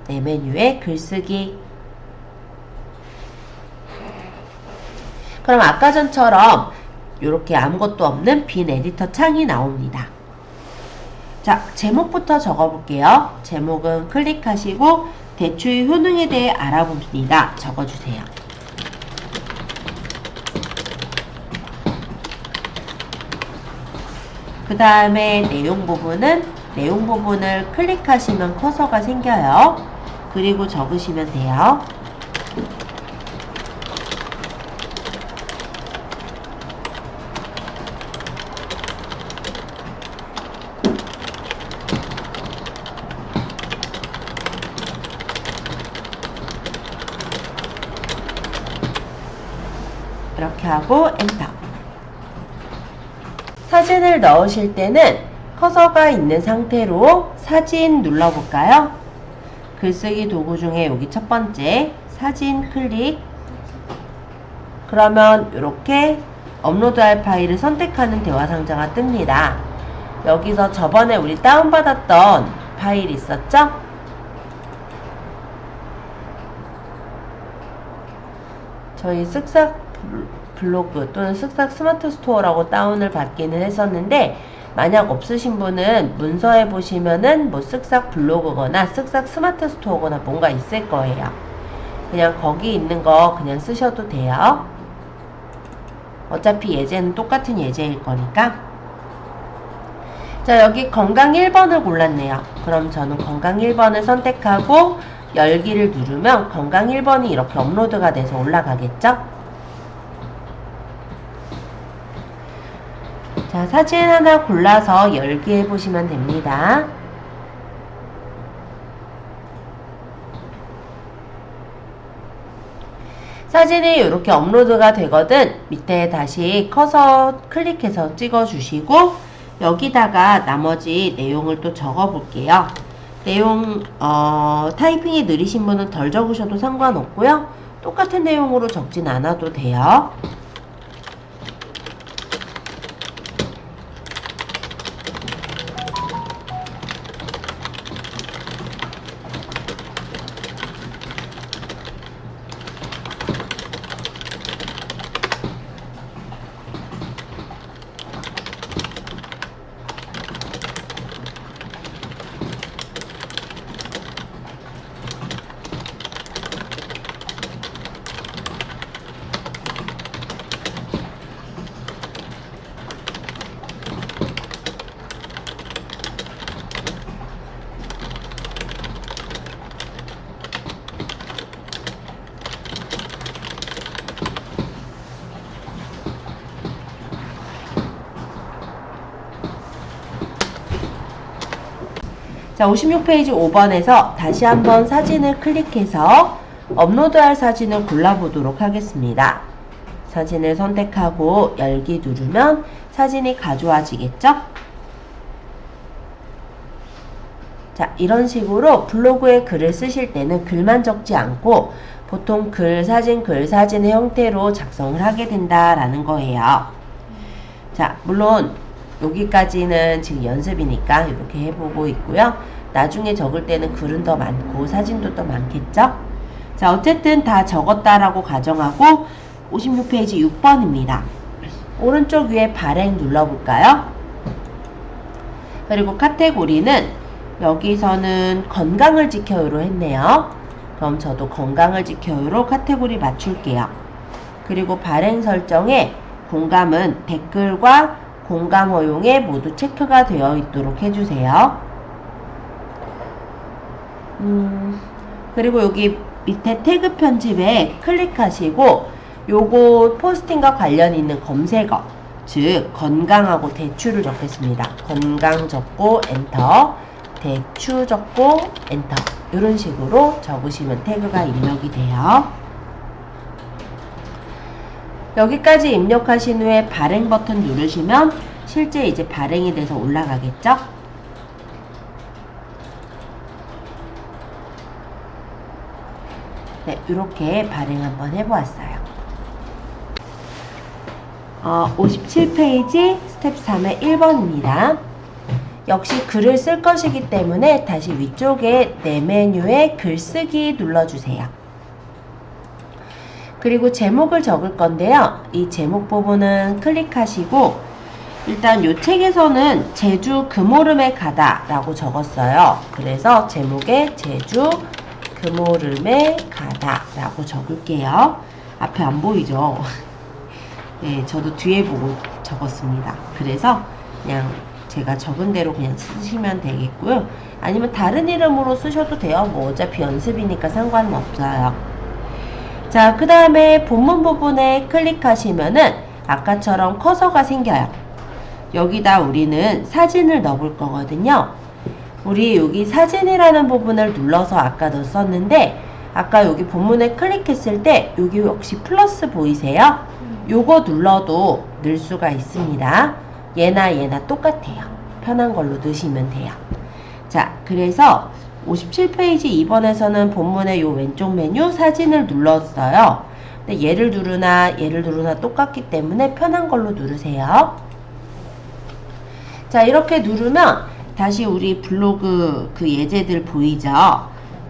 내 메뉴에 글쓰기. 그럼 아까 전처럼 이렇게 아무것도 없는 빈 에디터 창이 나옵니다. 자, 제목부터 적어볼게요. 제목은 클릭하시고 대추의 효능에 대해 알아봅니다. 적어주세요. 그 다음에 내용 부분을 클릭하시면 커서가 생겨요. 그리고 적으시면 돼요. 이렇게 하고 엔터. 사진을 넣으실 때는 커서가 있는 상태로 사진 눌러볼까요? 글쓰기 도구 중에 여기 첫 번째 사진 클릭. 그러면 이렇게 업로드할 파일을 선택하는 대화 상자가 뜹니다. 여기서 저번에 우리 다운받았던 파일 있었죠? 저희 쓱싹 블로그 또는 쓱싹 스마트 스토어라고 다운을 받기는 했었는데, 만약 없으신 분은 문서에 보시면은 뭐 쓱싹 블로그거나 쓱싹 스마트 스토어거나 뭔가 있을 거예요. 그냥 거기 있는 거 그냥 쓰셔도 돼요. 어차피 예제는 똑같은 예제일 거니까. 자, 여기 건강 1번을 골랐네요. 그럼 저는 건강 1번을 선택하고 열기를 누르면 건강 1번이 이렇게 업로드가 돼서 올라가겠죠? 자, 사진 하나 골라서 열기 해보시면 됩니다. 사진이 이렇게 업로드가 되거든 밑에 다시 커서 클릭해서 찍어주시고 여기다가 나머지 내용을 또 적어볼게요. 내용 타이핑이 느리신 분은 덜 적으셔도 상관없고요. 똑같은 내용으로 적진 않아도 돼요. 자, 56페이지 5번에서 다시 한번 사진을 클릭해서 업로드할 사진을 골라보도록 하겠습니다. 사진을 선택하고 열기 누르면 사진이 가져와지겠죠? 자, 이런 식으로 블로그에 글을 쓰실 때는 글만 적지 않고 보통 글, 사진의 형태로 작성을 하게 된다라는 거예요. 자, 물론 여기까지는 지금 연습이니까 이렇게 해보고 있고요. 나중에 적을 때는 글은 더 많고 사진도 더 많겠죠? 자, 어쨌든 다 적었다라고 가정하고 56페이지 6번입니다. 오른쪽 위에 발행 눌러볼까요? 그리고 카테고리는 여기서는 건강을 지켜요로 했네요. 그럼 저도 건강을 지켜요로 카테고리 맞출게요. 그리고 발행 설정에 공감은 댓글과 공감 허용에 모두 체크가 되어 있도록 해주세요. 그리고 여기 밑에 태그 편집에 클릭하시고 요거 포스팅과 관련 있는 검색어, 즉 건강하고 대추를 적겠습니다. 건강 적고 엔터, 대추 적고 엔터, 이런 식으로 적으시면 태그가 입력이 돼요. 여기까지 입력하신 후에 발행 버튼 누르시면 실제 이제 발행이 돼서 올라가겠죠? 네, 이렇게 발행 한번 해보았어요. 57페이지 스텝 3의 1번입니다. 역시 글을 쓸 것이기 때문에 다시 위쪽에 내 메뉴에 글쓰기 눌러주세요. 그리고 제목을 적을 건데요. 이 제목 부분은 클릭하시고 일단 이 책에서는 제주 금오름에 가다 라고 적었어요. 그래서 제목에 제주 금오름에 가다 라고 적을게요. 앞에 안 보이죠? 네, 저도 뒤에 보고 적었습니다. 그래서 그냥 제가 적은 대로 그냥 쓰시면 되겠고요. 아니면 다른 이름으로 쓰셔도 돼요. 뭐 어차피 연습이니까 상관은 없어요. 자, 그 다음에 본문 부분에 클릭하시면은 아까처럼 커서가 생겨요. 여기다 우리는 사진을 넣을 거거든요. 우리 여기 사진이라는 부분을 눌러서 아까 넣었었는데 아까 여기 본문에 클릭했을 때 여기 혹시 플러스 보이세요? 요거 눌러도 넣을 수가 있습니다. 얘나 똑같아요. 편한 걸로 넣으시면 돼요. 자, 그래서 57페이지 2번에서는 본문의 요 왼쪽 메뉴 사진을 눌렀어요. 근데 얘를 누르나 똑같기 때문에 편한 걸로 누르세요. 자, 이렇게 누르면 다시 우리 블로그 그 예제들 보이죠?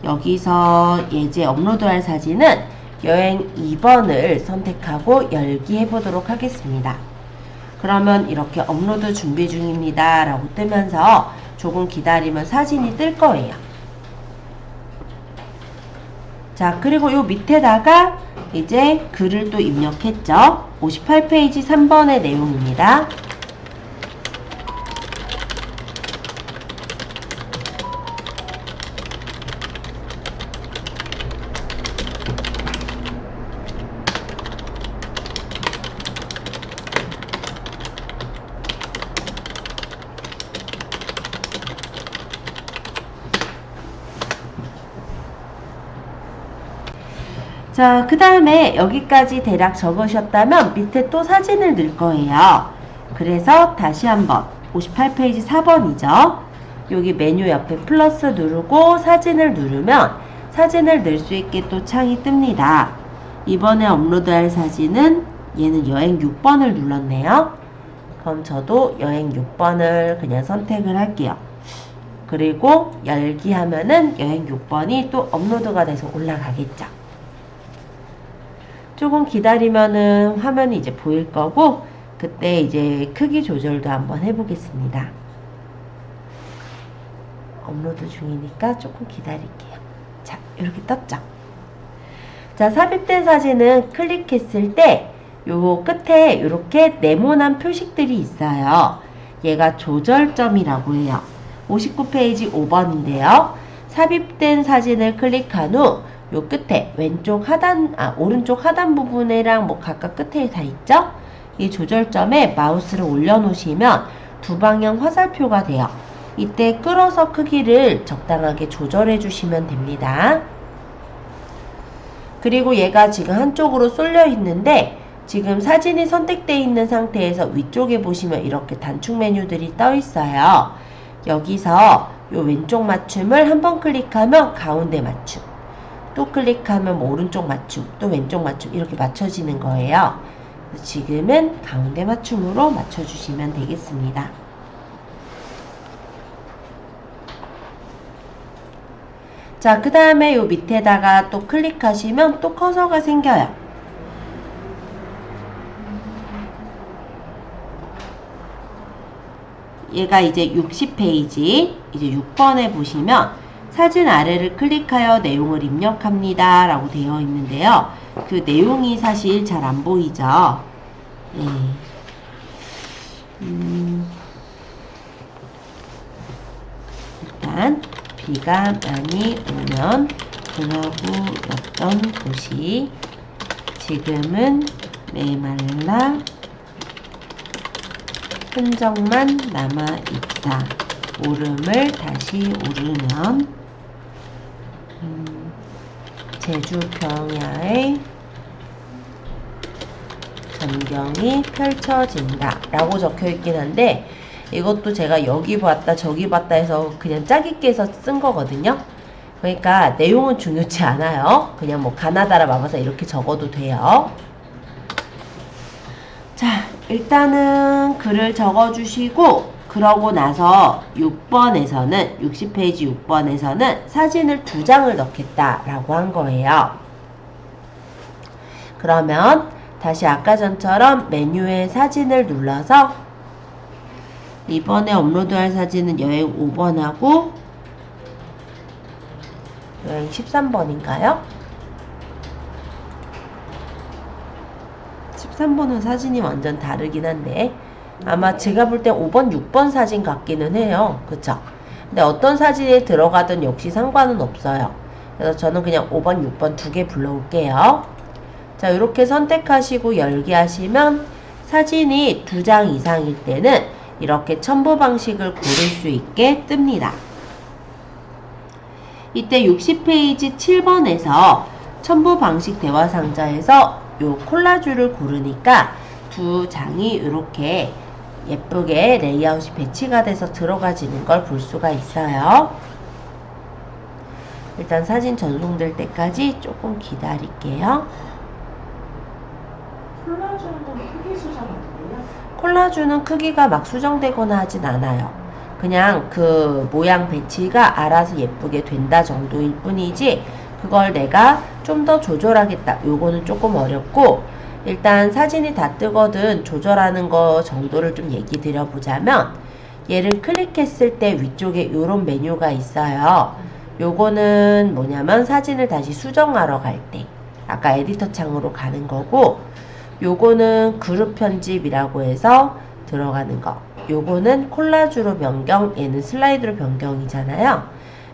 여기서 예제 업로드할 사진은 여행 2번을 선택하고 열기 해보도록 하겠습니다. 그러면 이렇게 업로드 준비 중입니다 라고 뜨면서 조금 기다리면 사진이 뜰 거예요. 자, 그리고 요 밑에다가 이제 글을 또 입력했죠. 58페이지 3번의 내용입니다. 자, 그 다음에 여기까지 대략 적으셨다면 밑에 또 사진을 넣을 거예요. 그래서 다시 한번 58페이지 4번이죠. 여기 메뉴 옆에 플러스 누르고 사진을 누르면 사진을 넣을 수 있게 또 창이 뜹니다. 이번에 업로드할 사진은 얘는 여행 6번을 눌렀네요. 그럼 저도 여행 6번을 그냥 선택을 할게요. 그리고 열기 하면은 여행 6번이 또 업로드가 돼서 올라가겠죠. 조금 기다리면은 화면이 이제 보일 거고 그때 이제 크기 조절도 한번 해보겠습니다. 업로드 중이니까 조금 기다릴게요. 자, 이렇게 떴죠? 자, 삽입된 사진은 클릭했을 때 요 끝에 이렇게 네모난 표식들이 있어요. 얘가 조절점이라고 해요. 59페이지 5번인데요. 삽입된 사진을 클릭한 후 요 끝에 왼쪽 하단, 오른쪽 하단 부분이랑 뭐 각각 끝에 다 있죠? 이 조절점에 마우스를 올려놓으시면 두 방향 화살표가 돼요. 이때 끌어서 크기를 적당하게 조절해 주시면 됩니다. 그리고 얘가 지금 한쪽으로 쏠려 있는데 지금 사진이 선택되어 있는 상태에서 위쪽에 보시면 이렇게 단축 메뉴들이 떠 있어요. 여기서 요 왼쪽 맞춤을 한번 클릭하면 가운데 맞춤, 또 클릭하면 뭐 오른쪽 맞춤, 또 왼쪽 맞춤 이렇게 맞춰지는 거예요. 지금은 가운데 맞춤으로 맞춰주시면 되겠습니다. 자, 그 다음에 요 밑에다가 또 클릭하시면 또 커서가 생겨요. 얘가 이제 60페이지 이제 6번에 보시면 사진 아래를 클릭하여 내용을 입력합니다 라고 되어 있는데요. 그 내용이 사실 잘 안 보이죠. 네. 일단 비가 많이 오면 분화구였던 곳이 지금은 메말라 흔적만 남아있다. 오름을 다시 오르면 제주 평야의 전경이 펼쳐진다 라고 적혀있긴 한데 이것도 제가 여기 봤다 저기 봤다 해서 그냥 짜깁기 해서 쓴 거거든요. 그러니까 내용은 중요치 않아요. 그냥 뭐 가나다라 마바사 이렇게 적어도 돼요. 자, 일단은 글을 적어주시고 그러고 나서 6번에서는 60페이지 6번에서는 사진을 2장을 넣겠다 라고 한 거예요. 그러면 다시 아까 전처럼 메뉴에 사진을 눌러서 이번에 업로드할 사진은 여행 5번하고 여행 13번인가요? 13번은 사진이 완전 다르긴 한데 아마 제가 볼 때 5번, 6번 사진 같기는 해요. 그쵸? 근데 어떤 사진이 들어가든 역시 상관은 없어요. 그래서 저는 그냥 5번, 6번 2개 불러올게요. 자, 이렇게 선택하시고 열기 하시면 사진이 2장 이상일 때는 이렇게 첨부 방식을 고를 수 있게 뜹니다. 이때 60페이지 7번에서 첨부 방식 대화 상자에서 요 콜라주를 고르니까 2장이 이렇게 예쁘게 레이아웃이 배치가 돼서 들어가지는 걸 볼 수가 있어요. 일단 사진 전송될 때까지 조금 기다릴게요. 콜라주는 크기 수정 아니에요? 콜라주는 크기가 막 수정되거나 하진 않아요. 그냥 그 모양 배치가 알아서 예쁘게 된다 정도일 뿐이지 그걸 내가 좀 더 조절하겠다. 요거는 조금 어렵고 일단 사진이 다 뜨거든 조절하는 거 정도를 좀 얘기 드려보자면 얘를 클릭했을 때 위쪽에 요런 메뉴가 있어요. 요거는 뭐냐면 사진을 다시 수정하러 갈 때 아까 에디터 창으로 가는 거고 요거는 그룹 편집이라고 해서 들어가는 거. 요거는 콜라주로 변경, 얘는 슬라이드로 변경이잖아요.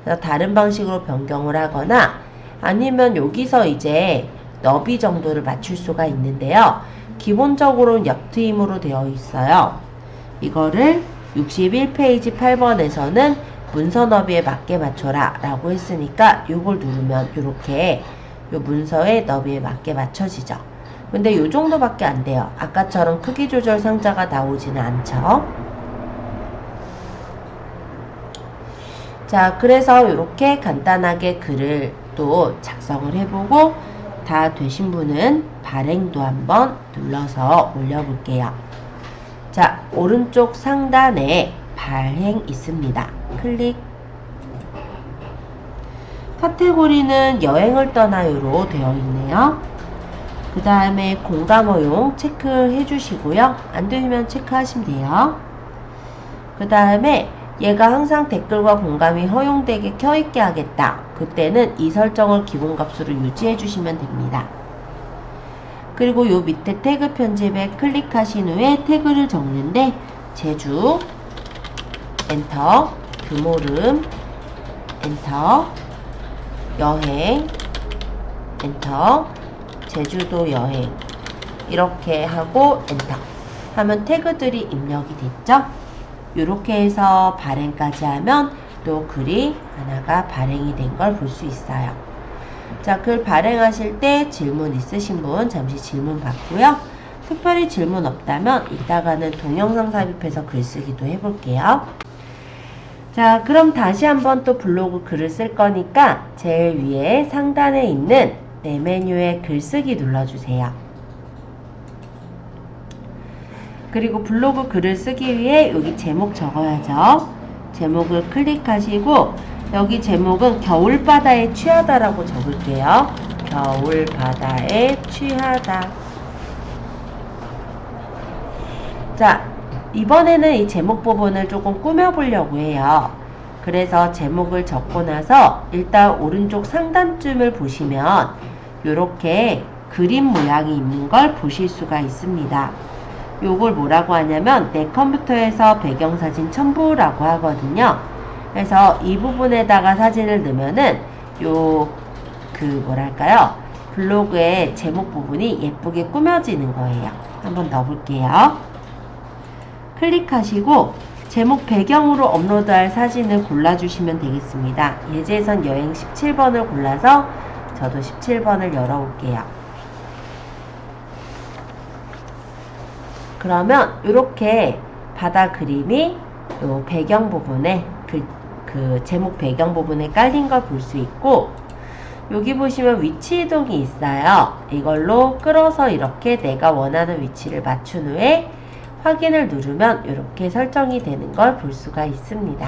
그래서 다른 방식으로 변경을 하거나 아니면 여기서 이제 너비 정도를 맞출 수가 있는데요. 기본적으로는 옆트임으로 되어 있어요. 이거를 61페이지 8번에서는 문서 너비에 맞게 맞춰라 라고 했으니까 요걸 누르면 이렇게 요 문서의 너비에 맞게 맞춰지죠. 근데 요 정도밖에 안 돼요. 아까처럼 크기 조절 상자가 나오지는 않죠. 자, 그래서 이렇게 간단하게 글을 또 작성을 해보고 다 되신 분은 발행도 한번 눌러서 올려볼게요. 자, 오른쪽 상단에 발행 있습니다. 클릭. 카테고리는 여행을 떠나요로 되어 있네요. 그 다음에 공감 허용 체크해 주시고요. 안 되면 체크하시면 돼요. 그 다음에 얘가 항상 댓글과 공감이 허용되게 켜있게 하겠다. 그때는 이 설정을 기본값으로 유지해 주시면 됩니다. 그리고 요 밑에 태그 편집에 클릭하신 후에 태그를 적는데 제주 엔터, 금오름 엔터, 여행 엔터, 제주도 여행 이렇게 하고 엔터 하면 태그들이 입력이 됐죠. 이렇게 해서 발행까지 하면 또 글이 하나가 발행이 된 걸 볼 수 있어요. 자, 글 발행하실 때 질문 있으신 분 잠시 질문 받고요. 특별히 질문 없다면 이따가는 동영상 삽입해서 글쓰기도 해볼게요. 자, 그럼 다시 한번 또 블로그 글을 쓸 거니까 제일 위에 상단에 있는 내 메뉴에 글쓰기 눌러주세요. 그리고 블로그 글을 쓰기 위해 여기 제목 적어야죠. 제목을 클릭하시고 여기 제목은 겨울바다에 취하다라고 적을게요. 겨울바다에 취하다. 자, 이번에는 이 제목 부분을 조금 꾸며보려고 해요. 그래서 제목을 적고 나서 일단 오른쪽 상단쯤을 보시면 이렇게 그림 모양이 있는 걸 보실 수가 있습니다. 요걸 뭐라고 하냐면 내 컴퓨터에서 배경사진 첨부라고 하거든요. 그래서 이 부분에다가 사진을 넣으면은 뭐랄까요, 블로그의 제목 부분이 예쁘게 꾸며지는 거예요. 한번 넣어볼게요. 클릭하시고 제목 배경으로 업로드할 사진을 골라주시면 되겠습니다. 예제선 여행 17번을 골라서 저도 17번을 열어볼게요. 그러면 이렇게 바다 그림이 요 배경 부분에 그 제목 배경 부분에 깔린 걸 볼 수 있고, 여기 보시면 위치 이동이 있어요. 이걸로 끌어서 이렇게 내가 원하는 위치를 맞춘 후에 확인을 누르면 이렇게 설정이 되는 걸 볼 수가 있습니다.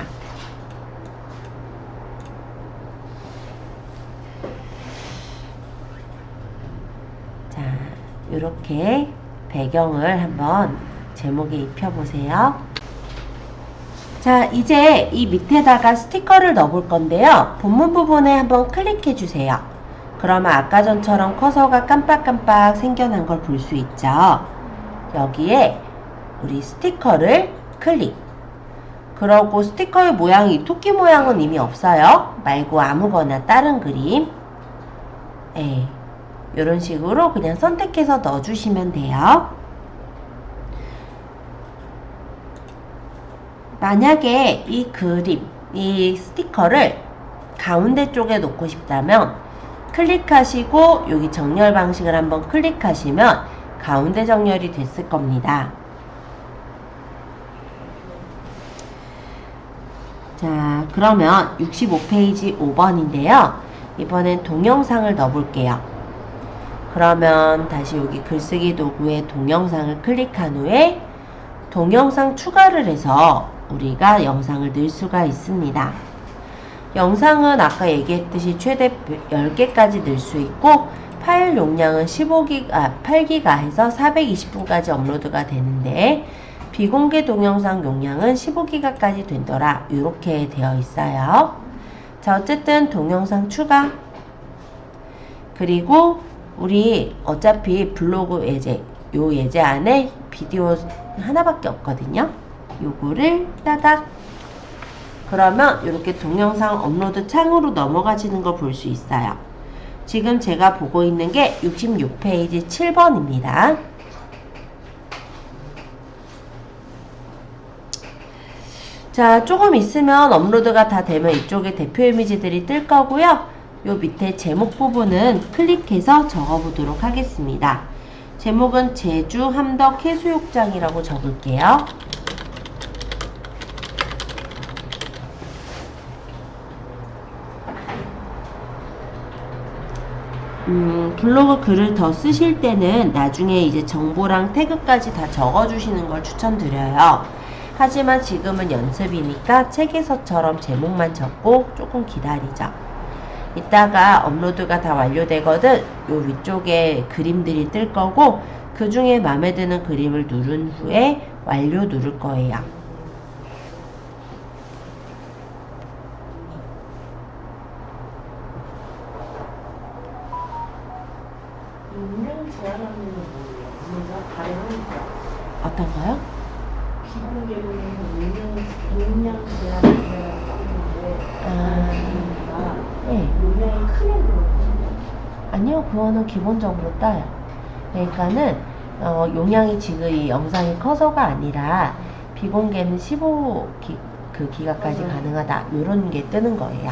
자, 이렇게 배경을 한번 제목에 입혀보세요. 자, 이제 이 밑에다가 스티커를 넣어볼 건데요. 본문 부분에 한번 클릭해 주세요. 그러면 아까 전처럼 커서가 깜빡깜빡 생겨난 걸 볼 수 있죠. 여기에 우리 스티커를 클릭. 그러고 스티커의 모양이 토끼 모양은 이미 없어요. 말고 아무거나 다른 그림. 이런 식으로 그냥 선택해서 넣어주시면 돼요. 만약에 이 그림, 이 스티커를 가운데 쪽에 놓고 싶다면 클릭하시고 여기 정렬 방식을 한번 클릭하시면 가운데 정렬이 됐을 겁니다. 자, 그러면 65페이지 5번인데요. 이번엔 동영상을 넣어볼게요. 그러면 다시 여기 글쓰기 도구에 동영상을 클릭한 후에 동영상 추가를 해서 우리가 영상을 넣을 수가 있습니다. 영상은 아까 얘기했듯이 최대 10개까지 넣을 수 있고 파일 용량은 8기가에서 420분까지 업로드가 되는데 비공개 동영상 용량은 15기가까지 된더라. 이렇게 되어 있어요. 자, 어쨌든 동영상 추가. 그리고 우리 어차피 블로그 예제, 요 예제 안에 비디오 하나밖에 없거든요. 요거를 따닥. 그러면 이렇게 동영상 업로드 창으로 넘어가지는 걸 볼 수 있어요. 지금 제가 보고 있는 게 66페이지 7번입니다. 자, 조금 있으면 업로드가 다 되면 이쪽에 대표 이미지들이 뜰 거고요. 요 밑에 제목 부분은 클릭해서 적어보도록 하겠습니다. 제목은 제주 함덕 해수욕장이라고 적을게요. 블로그 글을 더 쓰실 때는 나중에 이제 정보랑 태그까지 다 적어주시는 걸 추천드려요. 하지만 지금은 연습이니까 책에서처럼 제목만 적고 조금 기다리죠. 이따가 업로드가 다 완료되거든 요 위쪽에 그림들이 뜰 거고 그 중에 마음에 드는 그림을 누른 후에 완료 누를 거예요. 용량 제한하는 건 뭐예요? 우리가 발행하니까 어떤 거요? 비공개로는 용량 제한을 하는데 네. 용량이 크면 그렇거든요. 아니요, 그거는 기본적으로 따요. 그러니까는 용량이 지금 이 영상이 커서가 아니라 비공개는 15기가까지 가능하다. 요런 게 뜨는 거예요.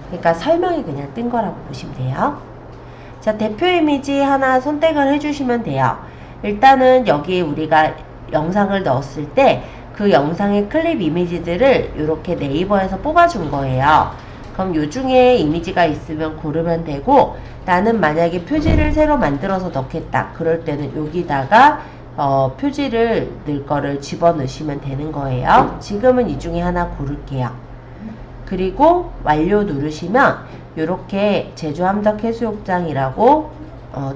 그러니까 설명이 그냥 뜬 거라고 보시면 돼요. 자, 대표 이미지 하나 선택을 해주시면 돼요. 일단은 여기 우리가 영상을 넣었을 때 그 영상의 클립 이미지들을 이렇게 네이버에서 뽑아준 거예요. 그럼 요 중에 이미지가 있으면 고르면 되고, 나는 만약에 표지를 새로 만들어서 넣겠다. 그럴 때는 여기다가 표지를 넣을 거를 집어넣으시면 되는 거예요. 지금은 이 중에 하나 고를게요. 그리고 완료 누르시면 이렇게 제주 함덕 해수욕장이라고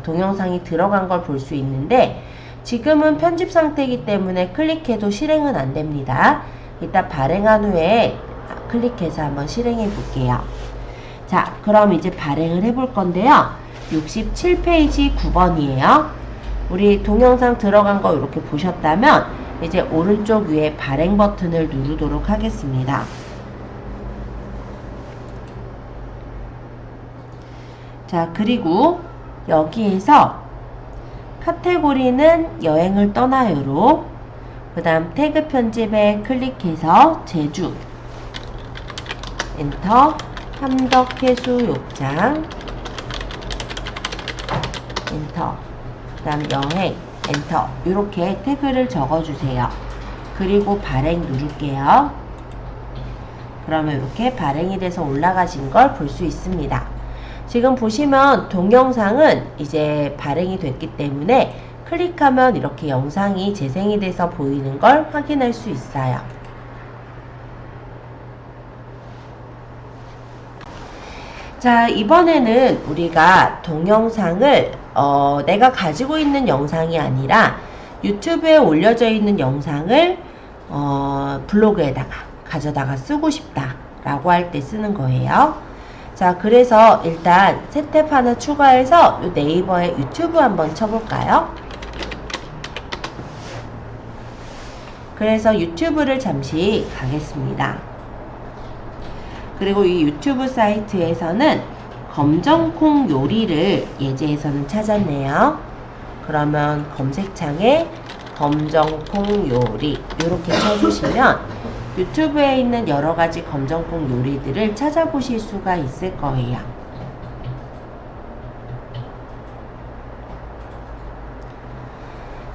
동영상이 들어간 걸 볼 수 있는데, 지금은 편집 상태이기 때문에 클릭해도 실행은 안 됩니다. 이따 발행한 후에 클릭해서 한번 실행해 볼게요. 자, 그럼 이제 발행을 해 볼 건데요. 67페이지 9번이에요. 우리 동영상 들어간 거 이렇게 보셨다면 이제 오른쪽 위에 발행 버튼을 누르도록 하겠습니다. 자, 그리고 여기에서 카테고리는 여행을 떠나요로 그 다음 태그 편집에 클릭해서 제주 엔터, 함덕해수욕장 엔터, 그 다음 여행 엔터, 이렇게 태그를 적어주세요. 그리고 발행 누를게요. 그러면 이렇게 발행이 돼서 올라가신 걸 볼 수 있습니다. 지금 보시면 동영상은 이제 발행이 됐기 때문에 클릭하면 이렇게 영상이 재생이 돼서 보이는 걸 확인할 수 있어요. 자, 이번에는 우리가 동영상을 내가 가지고 있는 영상이 아니라 유튜브에 올려져 있는 영상을 블로그에다가 가져다가 쓰고 싶다 라고 할 때 쓰는 거예요. 자, 그래서 일단 새 탭 하나 추가해서 네이버에 유튜브 한번 쳐볼까요? 그래서 유튜브를 잠시 가겠습니다. 그리고 이 유튜브 사이트에서는 검정콩 요리를 예제에서는 찾았네요. 그러면 검색창에 검정콩 요리 이렇게 쳐주시면 유튜브에 있는 여러가지 검정콩 요리들을 찾아보실 수가 있을 거예요.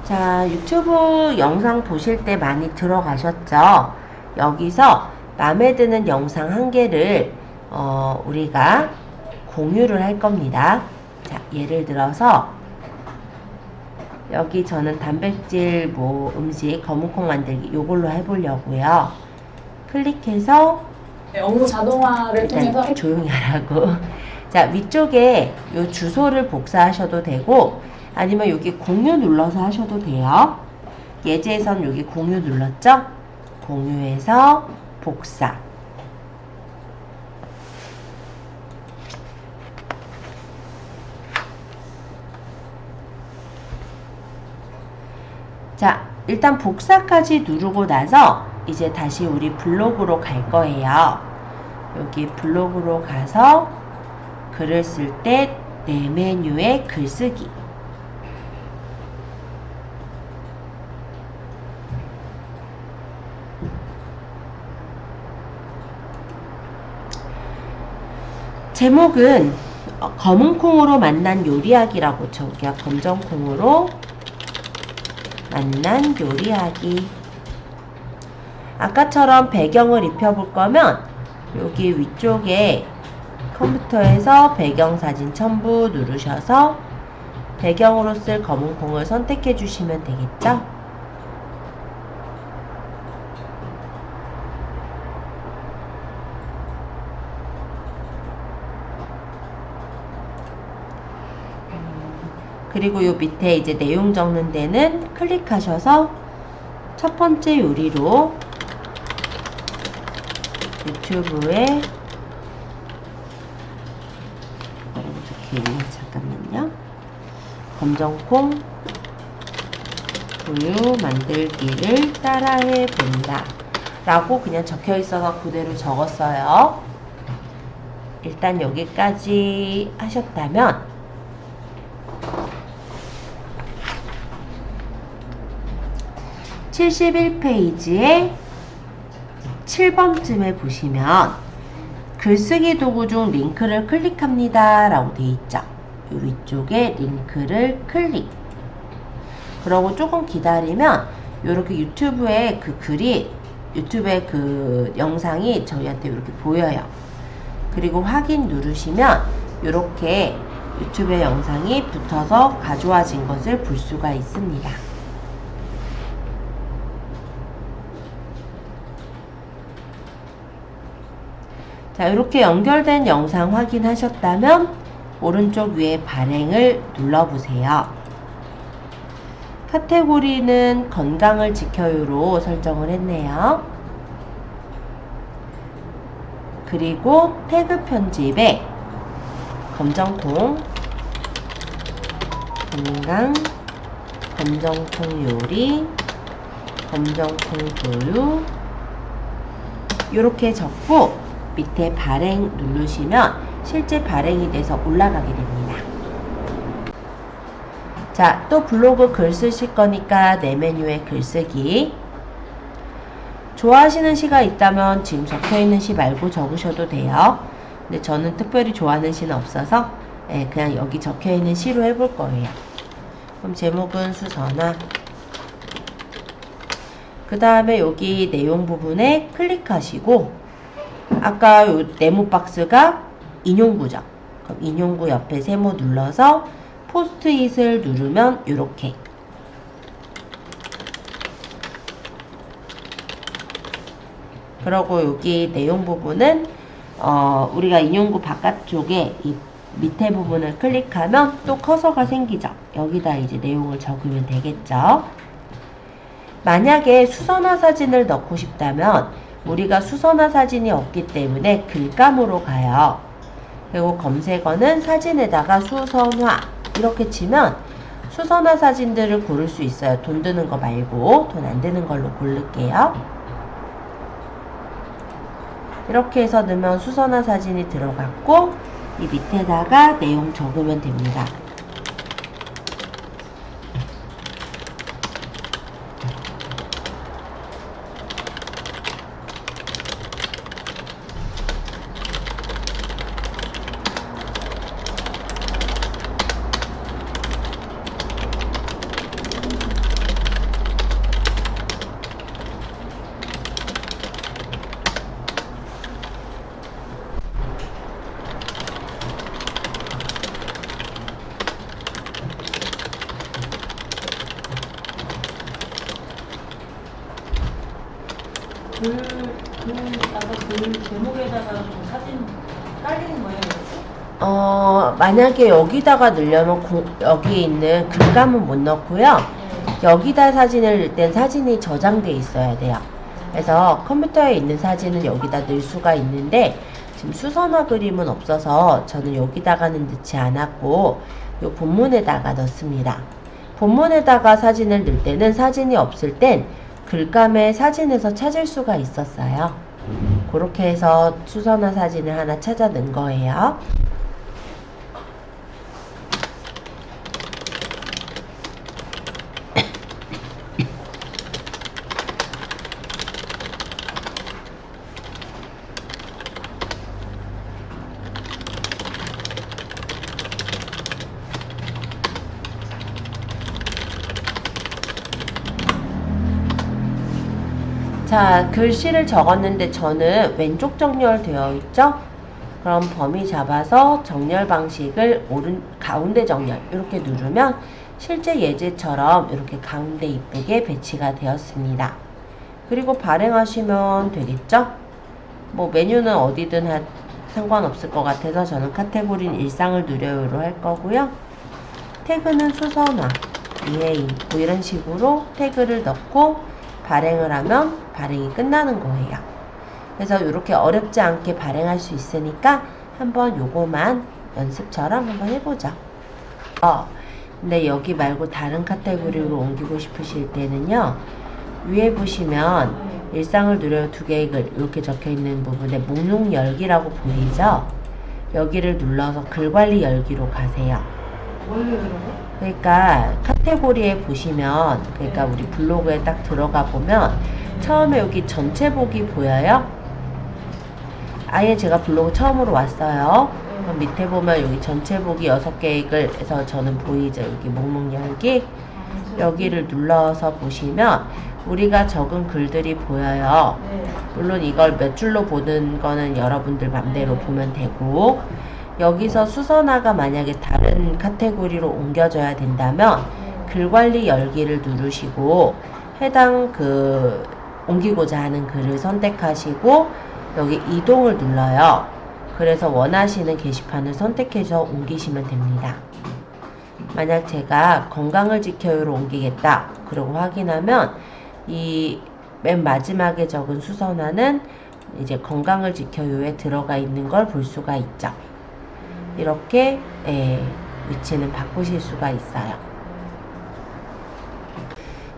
자, 유튜브 영상 보실 때 많이 들어가셨죠? 여기서 마음에 드는 영상 한 개를 우리가 공유를 할 겁니다. 자, 예를 들어서 여기 저는 단백질 음식 검은콩 만들기 요걸로 해보려고요. 클릭해서 업무 자동화를 통해서 일단 조용히 하라고. 자, 위쪽에 요 주소를 복사하셔도 되고 아니면 여기 공유 눌러서 하셔도 돼요. 예제에선 여기 공유 눌렀죠? 공유해서 복사. 자, 일단 복사까지 누르고 나서 이제 다시 우리 블로그로 갈 거예요. 여기 블로그로 가서 글을 쓸 때 내 메뉴에 글쓰기. 제목은 검은콩으로 만난 요리하기라고 적을게요. 검정콩으로 만난 요리하기. 아까처럼 배경을 입혀볼 거면 여기 위쪽에 컴퓨터에서 배경사진 첨부 누르셔서 배경으로 쓸 검은콩을 선택해 주시면 되겠죠? 그리고 요 밑에 이제 내용 적는 데는 클릭하셔서 첫 번째 요리로 유튜브에 잠깐만요. 검정콩 우유 만들기를 따라해 본다 라고 그냥 적혀 있어서 그대로 적었어요. 일단 여기까지 하셨다면 71페이지에 7번쯤에 보시면 글쓰기 도구 중 링크를 클릭합니다 라고 되어 있죠. 이 위쪽에 링크를 클릭. 그러고 조금 기다리면 이렇게 유튜브에 그 글이 유튜브에 그 영상이 저희한테 이렇게 보여요. 그리고 확인 누르시면 이렇게 유튜브에 영상이 붙어서 가져와진 것을 볼 수가 있습니다. 자, 이렇게 연결된 영상 확인하셨다면 오른쪽 위에 발행을 눌러보세요. 카테고리는 건강을 지켜요로 설정을 했네요. 그리고 태그 편집에 검정콩, 건강, 검정콩 요리, 검정콩 교육 이렇게 적고 밑에 발행 누르시면 실제 발행이 돼서 올라가게 됩니다. 자, 또 블로그 글 쓰실 거니까 내 메뉴에 글쓰기. 좋아하시는 시가 있다면 지금 적혀있는 시 말고 적으셔도 돼요. 근데 저는 특별히 좋아하는 시는 없어서 그냥 여기 적혀있는 시로 해볼 거예요. 그럼 제목은 수선화. 그 다음에 여기 내용 부분에 클릭하시고 아까 요 네모 박스가 인용구죠. 그럼 인용구 옆에 세모 눌러서 포스트잇을 누르면 이렇게 그러고 여기 내용 부분은 우리가 인용구 바깥쪽에 이 밑에 부분을 클릭하면 또 커서가 생기죠. 여기다 이제 내용을 적으면 되겠죠. 만약에 수선화 사진을 넣고 싶다면 우리가 수선화 사진이 없기 때문에 글감으로 가요. 그리고 검색어는 사진에다가 수선화 이렇게 치면 수선화 사진들을 고를 수 있어요. 돈 드는 거 말고 돈 안 드는 걸로 고를게요. 이렇게 해서 넣으면 수선화 사진이 들어갔고 이 밑에다가 내용 적으면 됩니다. 글 제목에다가 그 사진 깔리는 거예요? 이렇게? 만약에 여기다가 넣으려면 여기 있는 글감은 못 넣고요. 여기다 사진을 넣을 땐 사진이 저장돼 있어야 돼요. 그래서 컴퓨터에 있는 사진은 여기다 넣을 수가 있는데 지금 수선화 그림은 없어서 저는 여기다가는 넣지 않았고 요 본문에다가 넣습니다. 본문에다가 사진을 넣을 때는 사진이 없을 땐 글감에 사진에서 찾을 수가 있었어요. 그렇게 해서 수선화 사진을 하나 찾아 넣은 거예요. 자, 글씨를 적었는데 저는 왼쪽 정렬 되어 있죠? 그럼 범위 잡아서 정렬 방식을 가운데 정렬 이렇게 누르면 실제 예제처럼 이렇게 가운데 이쁘게 배치가 되었습니다. 그리고 발행하시면 되겠죠? 뭐 메뉴는 어디든 상관없을 것 같아서 저는 카테고리는 일상을 누려요로 할 거고요. 태그는 수선화, 이해인 뭐 이런 식으로 태그를 넣고 발행을 하면 발행이 끝나는 거예요. 그래서 이렇게 어렵지 않게 발행할 수 있으니까 한번 요거만 연습처럼 한번 해보죠. 근데 여기 말고 다른 카테고리로 옮기고 싶으실 때는요. 위에 보시면 일상을 누려요 두 개의 글 이렇게 적혀있는 부분에 목록 열기라고 보이죠? 여기를 눌러서 글관리 열기로 가세요. 그러니까 카테고리에 보시면 그러니까 우리 블로그에 딱 들어가 보면 처음에 여기 전체 보기 보여요? 아예 제가 블로그 처음으로 왔어요. 그럼 밑에 보면 여기 전체 보기 6개의 글에서 저는 보이죠? 여기 목록 열기 여기를 눌러서 보시면 우리가 적은 글들이 보여요. 물론 이걸 몇 줄로 보는 거는 여러분들 맘대로 보면 되고 여기서 수선화가 만약에 다른 카테고리로 옮겨져야 된다면 글관리 열기를 누르시고 해당 옮기고자 하는 글을 선택하시고 여기 이동을 눌러요. 그래서 원하시는 게시판을 선택해서 옮기시면 됩니다. 만약 제가 건강을 지켜요로 옮기겠다 그러고 확인하면 이 맨 마지막에 적은 수선화는 이제 건강을 지켜요에 들어가 있는 걸 볼 수가 있죠. 이렇게 위치는 바꾸실 수가 있어요.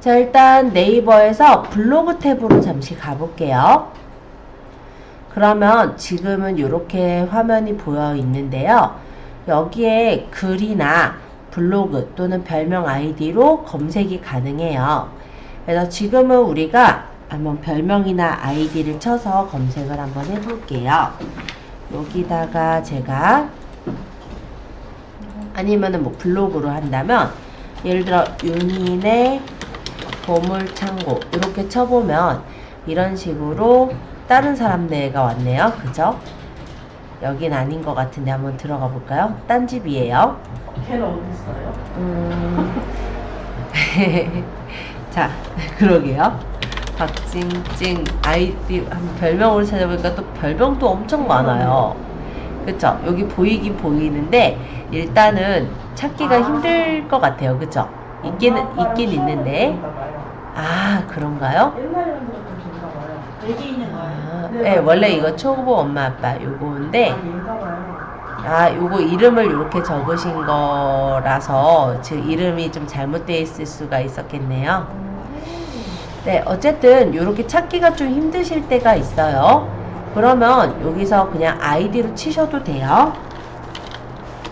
자, 일단 네이버에서 블로그 탭으로 잠시 가볼게요. 그러면 지금은 이렇게 화면이 보여 있는데요. 여기에 글이나 블로그 또는 별명 아이디로 검색이 가능해요. 그래서 지금은 우리가 한번 별명이나 아이디를 쳐서 검색을 한번 해볼게요. 여기다가 제가 아니면은 뭐 블로그로 한다면 예를 들어 윤인의 보물창고 이렇게 쳐보면 이런 식으로 다른 사람네가 왔네요. 그죠? 여긴 아닌 것 같은데 한번 들어가 볼까요? 딴 집이에요. 걔는 어디 있어요? 자, 그러게요. 박징징 아이디 한번 별명으로 찾아보니까 또 별명도 엄청 많아요. 그쵸? 여기 보이긴 보이는데 일단은 찾기가 힘들 것 같아요. 그쵸? 있긴 있는데. 아, 그런가요? 옛날에는 좀 좋나 봐요. 여기 있는 거예요? 네, 원래 이거 초보 엄마 아빠 요거인데 얘인가 봐요. 요거 이름을 이렇게 적으신 거라서 즉 이름이 좀 잘못되어 있을 수가 있었겠네요. 네, 어쨌든 이렇게 찾기가 좀 힘드실 때가 있어요. 그러면 여기서 그냥 아이디로 치셔도 돼요.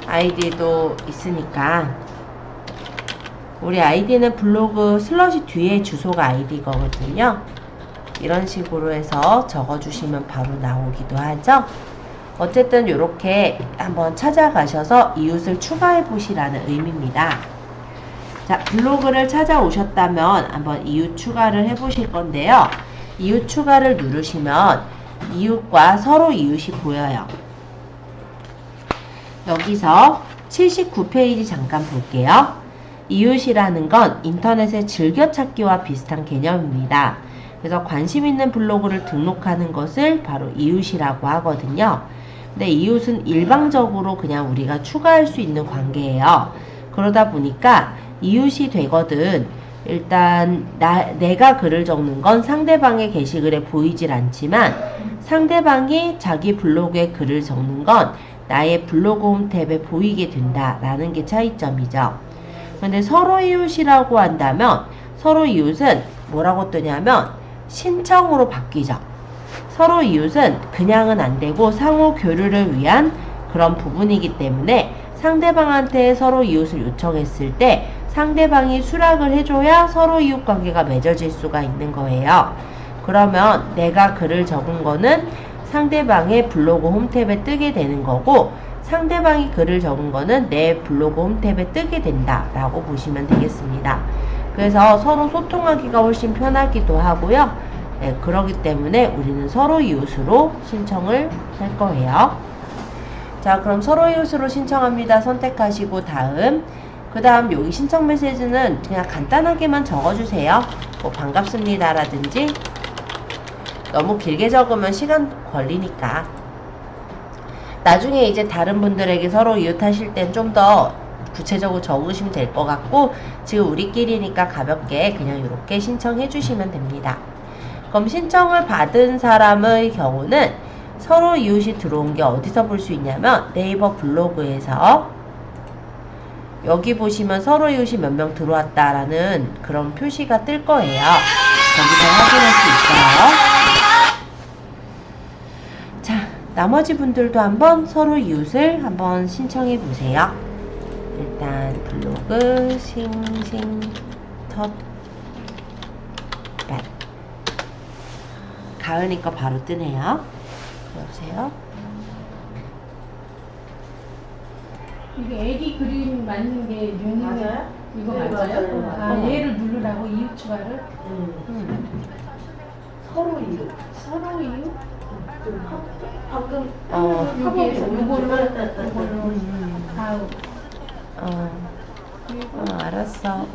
아이디도 있으니까. 우리 아이디는 블로그 슬러시 뒤에 주소가 아이디거든요. 이런 식으로 해서 적어주시면 바로 나오기도 하죠. 어쨌든 이렇게 한번 찾아가셔서 이웃을 추가해 보시라는 의미입니다. 자, 블로그를 찾아오셨다면 한번 이웃 추가를 해 보실 건데요. 이웃 추가를 누르시면 이웃과 서로 이웃이 보여요. 여기서 79페이지 잠깐 볼게요. 이웃이라는 건 인터넷의 즐겨찾기와 비슷한 개념입니다. 그래서 관심 있는 블로그를 등록하는 것을 바로 이웃이라고 하거든요. 근데 이웃은 일방적으로 그냥 우리가 추가할 수 있는 관계예요. 그러다 보니까 이웃이 되거든 일단 내가 글을 적는 건 상대방의 게시글에 보이질 않지만 상대방이 자기 블로그에 글을 적는 건 나의 블로그 홈 탭에 보이게 된다라는 게 차이점이죠. 근데 서로 이웃이라고 한다면 서로 이웃은 뭐라고 뜨냐면 신청으로 바뀌죠. 서로 이웃은 그냥은 안 되고 상호 교류를 위한 그런 부분이기 때문에 상대방한테 서로 이웃을 요청했을 때 상대방이 수락을 해줘야 서로 이웃 관계가 맺어질 수가 있는 거예요. 그러면 내가 글을 적은 거는 상대방의 블로그 홈탭에 뜨게 되는 거고 상대방이 글을 적은 거는 내 블로그 홈탭에 뜨게 된다 라고 보시면 되겠습니다. 그래서 서로 소통하기가 훨씬 편하기도 하고요. 네, 그러기 때문에 우리는 서로 이웃으로 신청을 할 거예요. 자, 그럼 서로 이웃으로 신청합니다 선택하시고 그 다음 여기 신청 메시지는 그냥 간단하게만 적어주세요. 뭐 반갑습니다 라든지. 너무 길게 적으면 시간 걸리니까 나중에 이제 다른 분들에게 서로 이웃하실 땐 좀 더 구체적으로 적으시면 될 것 같고 지금 우리끼리니까 가볍게 그냥 이렇게 신청해 주시면 됩니다. 그럼 신청을 받은 사람의 경우는 서로 이웃이 들어온 게 어디서 볼 수 있냐면 네이버 블로그에서 여기 보시면 서로 이웃이 몇 명 들어왔다라는 그런 표시가 뜰 거예요. 거기서 확인할 수 있어요. 자, 나머지 분들도 한번 서로 이웃을 한번 신청해 보세요. 일단 블로그 싱싱텄밭 가은이 거 바로 뜨네요. 여보세요? 이게 애기 그림 맞는 게 윤희 맞아요? 이거 네, 맞아요? 맞아요. 아, 얘를 누르라고 이웃 추가를? 서로 이웃. 서로 이웃? 방금 여기에서 이걸로 다음 알았어.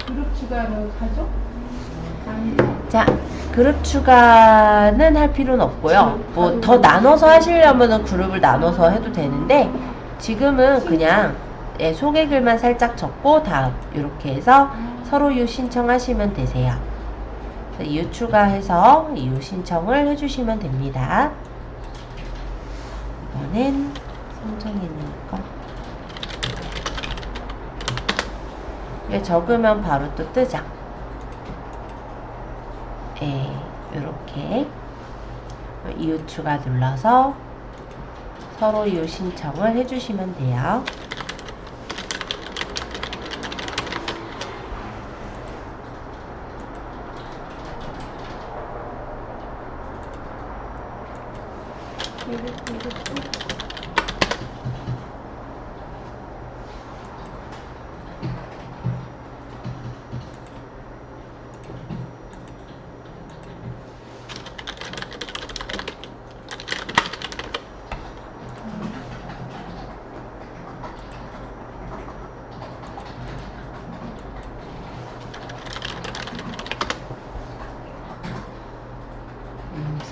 그룹 추가로 가죠? 자, 그룹 추가는 할 필요는 없고요. 뭐 더 나눠서 하시려면은 그룹을 나눠서 해도 되는데 지금은 그냥 소개 글만 살짝 적고 다음 이렇게 해서 서로 이웃 신청하시면 되세요. 이웃 추가해서 이웃 신청을 해주시면 됩니다. 이거는 선정해놓을까? 적으면 바로 또 뜨죠. 네, 이렇게 이웃 추가 눌러서 서로 이웃 신청을 해주시면 돼요.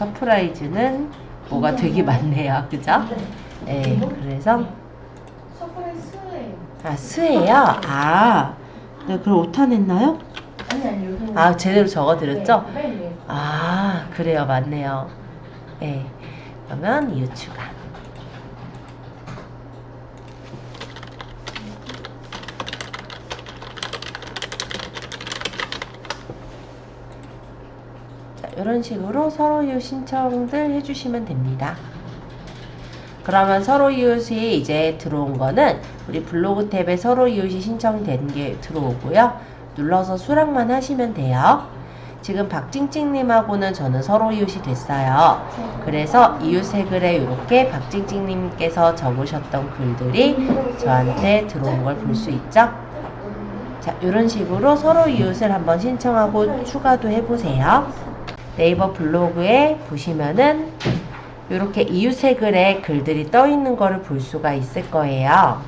서프라이즈는 뭐가 되게 많네요. 그죠? 네, 그래서 서프라이즈예요. 아, 스예요? 아, 네, 그럼 오탄 했나요? 아니 요새. 아, 제대로 적어드렸죠? 네. 아, 그래요. 맞네요. 네, 그러면 이웃 추가. 이런 식으로 서로 이웃 신청들 해주시면 됩니다. 그러면 서로 이웃이 이제 들어온 거는 우리 블로그 탭에 서로 이웃이 신청된 게 들어오고요. 눌러서 수락만 하시면 돼요. 지금 박찡찡님하고는 저는 서로 이웃이 됐어요. 그래서 이웃의 글에 이렇게 박찡찡님께서 적으셨던 글들이 저한테 들어온 걸 볼 수 있죠. 자, 이런 식으로 서로 이웃을 한번 신청하고 추가도 해보세요. 네이버 블로그에 보시면은 이렇게 이웃의 글에 글들이 떠 있는 거를 볼 수가 있을 거예요.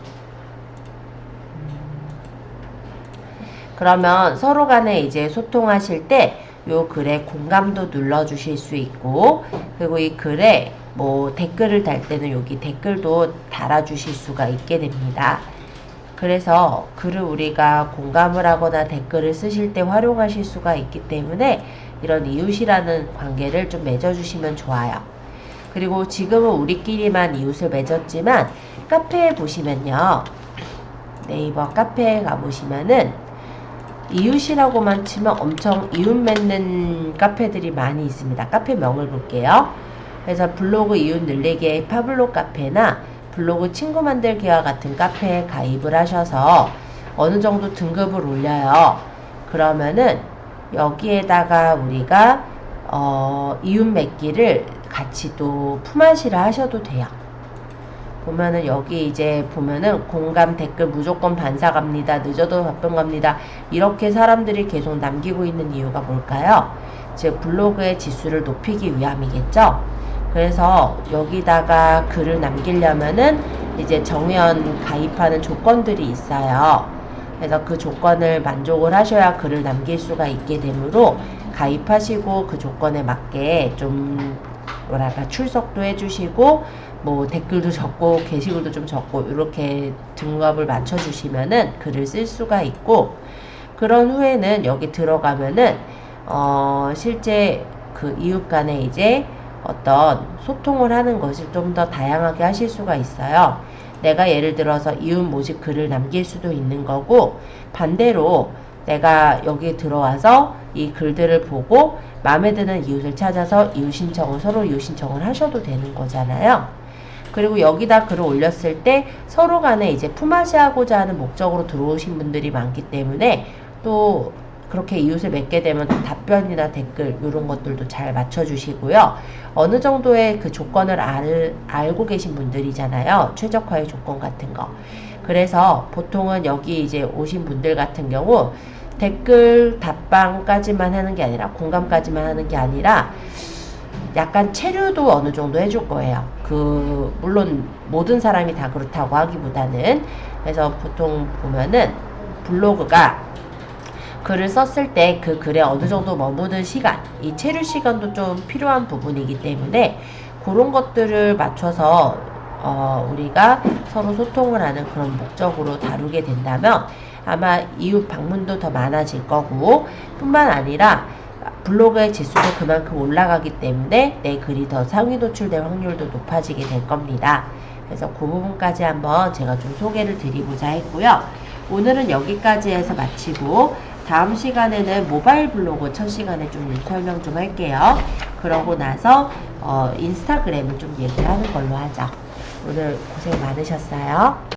그러면 서로 간에 이제 소통하실 때 요 글에 공감도 눌러 주실 수 있고, 그리고 이 글에 뭐 댓글을 달 때는 여기 댓글도 달아 주실 수가 있게 됩니다. 그래서 글을 우리가 공감을 하거나 댓글을 쓰실 때 활용하실 수가 있기 때문에 이런 이웃이라는 관계를 좀 맺어주시면 좋아요. 그리고 지금은 우리끼리만 이웃을 맺었지만 카페에 보시면요. 네이버 카페에 가보시면은 이웃이라고만 치면 엄청 이웃 맺는 카페들이 많이 있습니다. 카페 명을 볼게요. 그래서 블로그 이웃 늘리기의 파블로 카페나 블로그 친구 만들기와 같은 카페에 가입을 하셔서 어느 정도 등급을 올려요. 그러면은 여기에다가 우리가 이웃 맺기를 같이 또 품앗이를 하셔도 돼요. 보면은 여기 이제 보면은 공감 댓글 무조건 반사 갑니다. 늦어도 답변 갑니다. 이렇게 사람들이 계속 남기고 있는 이유가 뭘까요? 즉 블로그의 지수를 높이기 위함이겠죠. 그래서 여기다가 글을 남기려면은 이제 정연 가입하는 조건들이 있어요. 그래서 그 조건을 만족을 하셔야 글을 남길 수가 있게 되므로 가입하시고 그 조건에 맞게 좀 뭐랄까 출석도 해주시고 뭐 댓글도 적고 게시글도 좀 적고 이렇게 등급을 맞춰주시면은 글을 쓸 수가 있고, 그런 후에는 여기 들어가면은 실제 그 이웃 간에 이제 어떤 소통을 하는 것을 좀 더 다양하게 하실 수가 있어요. 내가 예를 들어서 이웃 모집 글을 남길 수도 있는 거고, 반대로 내가 여기 들어와서 이 글들을 보고 마음에 드는 이웃을 찾아서 이웃 신청을 서로 이웃 신청을 하셔도 되는 거잖아요. 그리고 여기다 글을 올렸을 때 서로 간에 이제 품앗이 하고자 하는 목적으로 들어오신 분들이 많기 때문에 또 그렇게 이웃을 맺게 되면 답변이나 댓글 이런 것들도 잘 맞춰주시고요. 어느 정도의 그 조건을 알고 계신 분들이잖아요. 최적화의 조건 같은 거. 그래서 보통은 여기 이제 오신 분들 같은 경우 댓글 답방까지만 하는 게 아니라 공감까지만 하는 게 아니라 약간 체류도 어느 정도 해줄 거예요. 물론 모든 사람이 다 그렇다고 하기보다는. 그래서 보통 보면은 블로그가 글을 썼을 때 그 글에 어느 정도 머무는 시간, 이 체류 시간도 좀 필요한 부분이기 때문에 그런 것들을 맞춰서 우리가 서로 소통을 하는 그런 목적으로 다루게 된다면 아마 이웃 방문도 더 많아질 거고, 뿐만 아니라 블로그의 지수도 그만큼 올라가기 때문에 내 글이 더 상위 노출될 확률도 높아지게 될 겁니다. 그래서 그 부분까지 한번 제가 좀 소개를 드리고자 했고요. 오늘은 여기까지 해서 마치고 다음 시간에는 모바일 블로그 첫 시간에 좀 설명 좀 할게요. 그러고 나서 인스타그램을 좀 얘기하는 걸로 하죠. 오늘 고생 많으셨어요.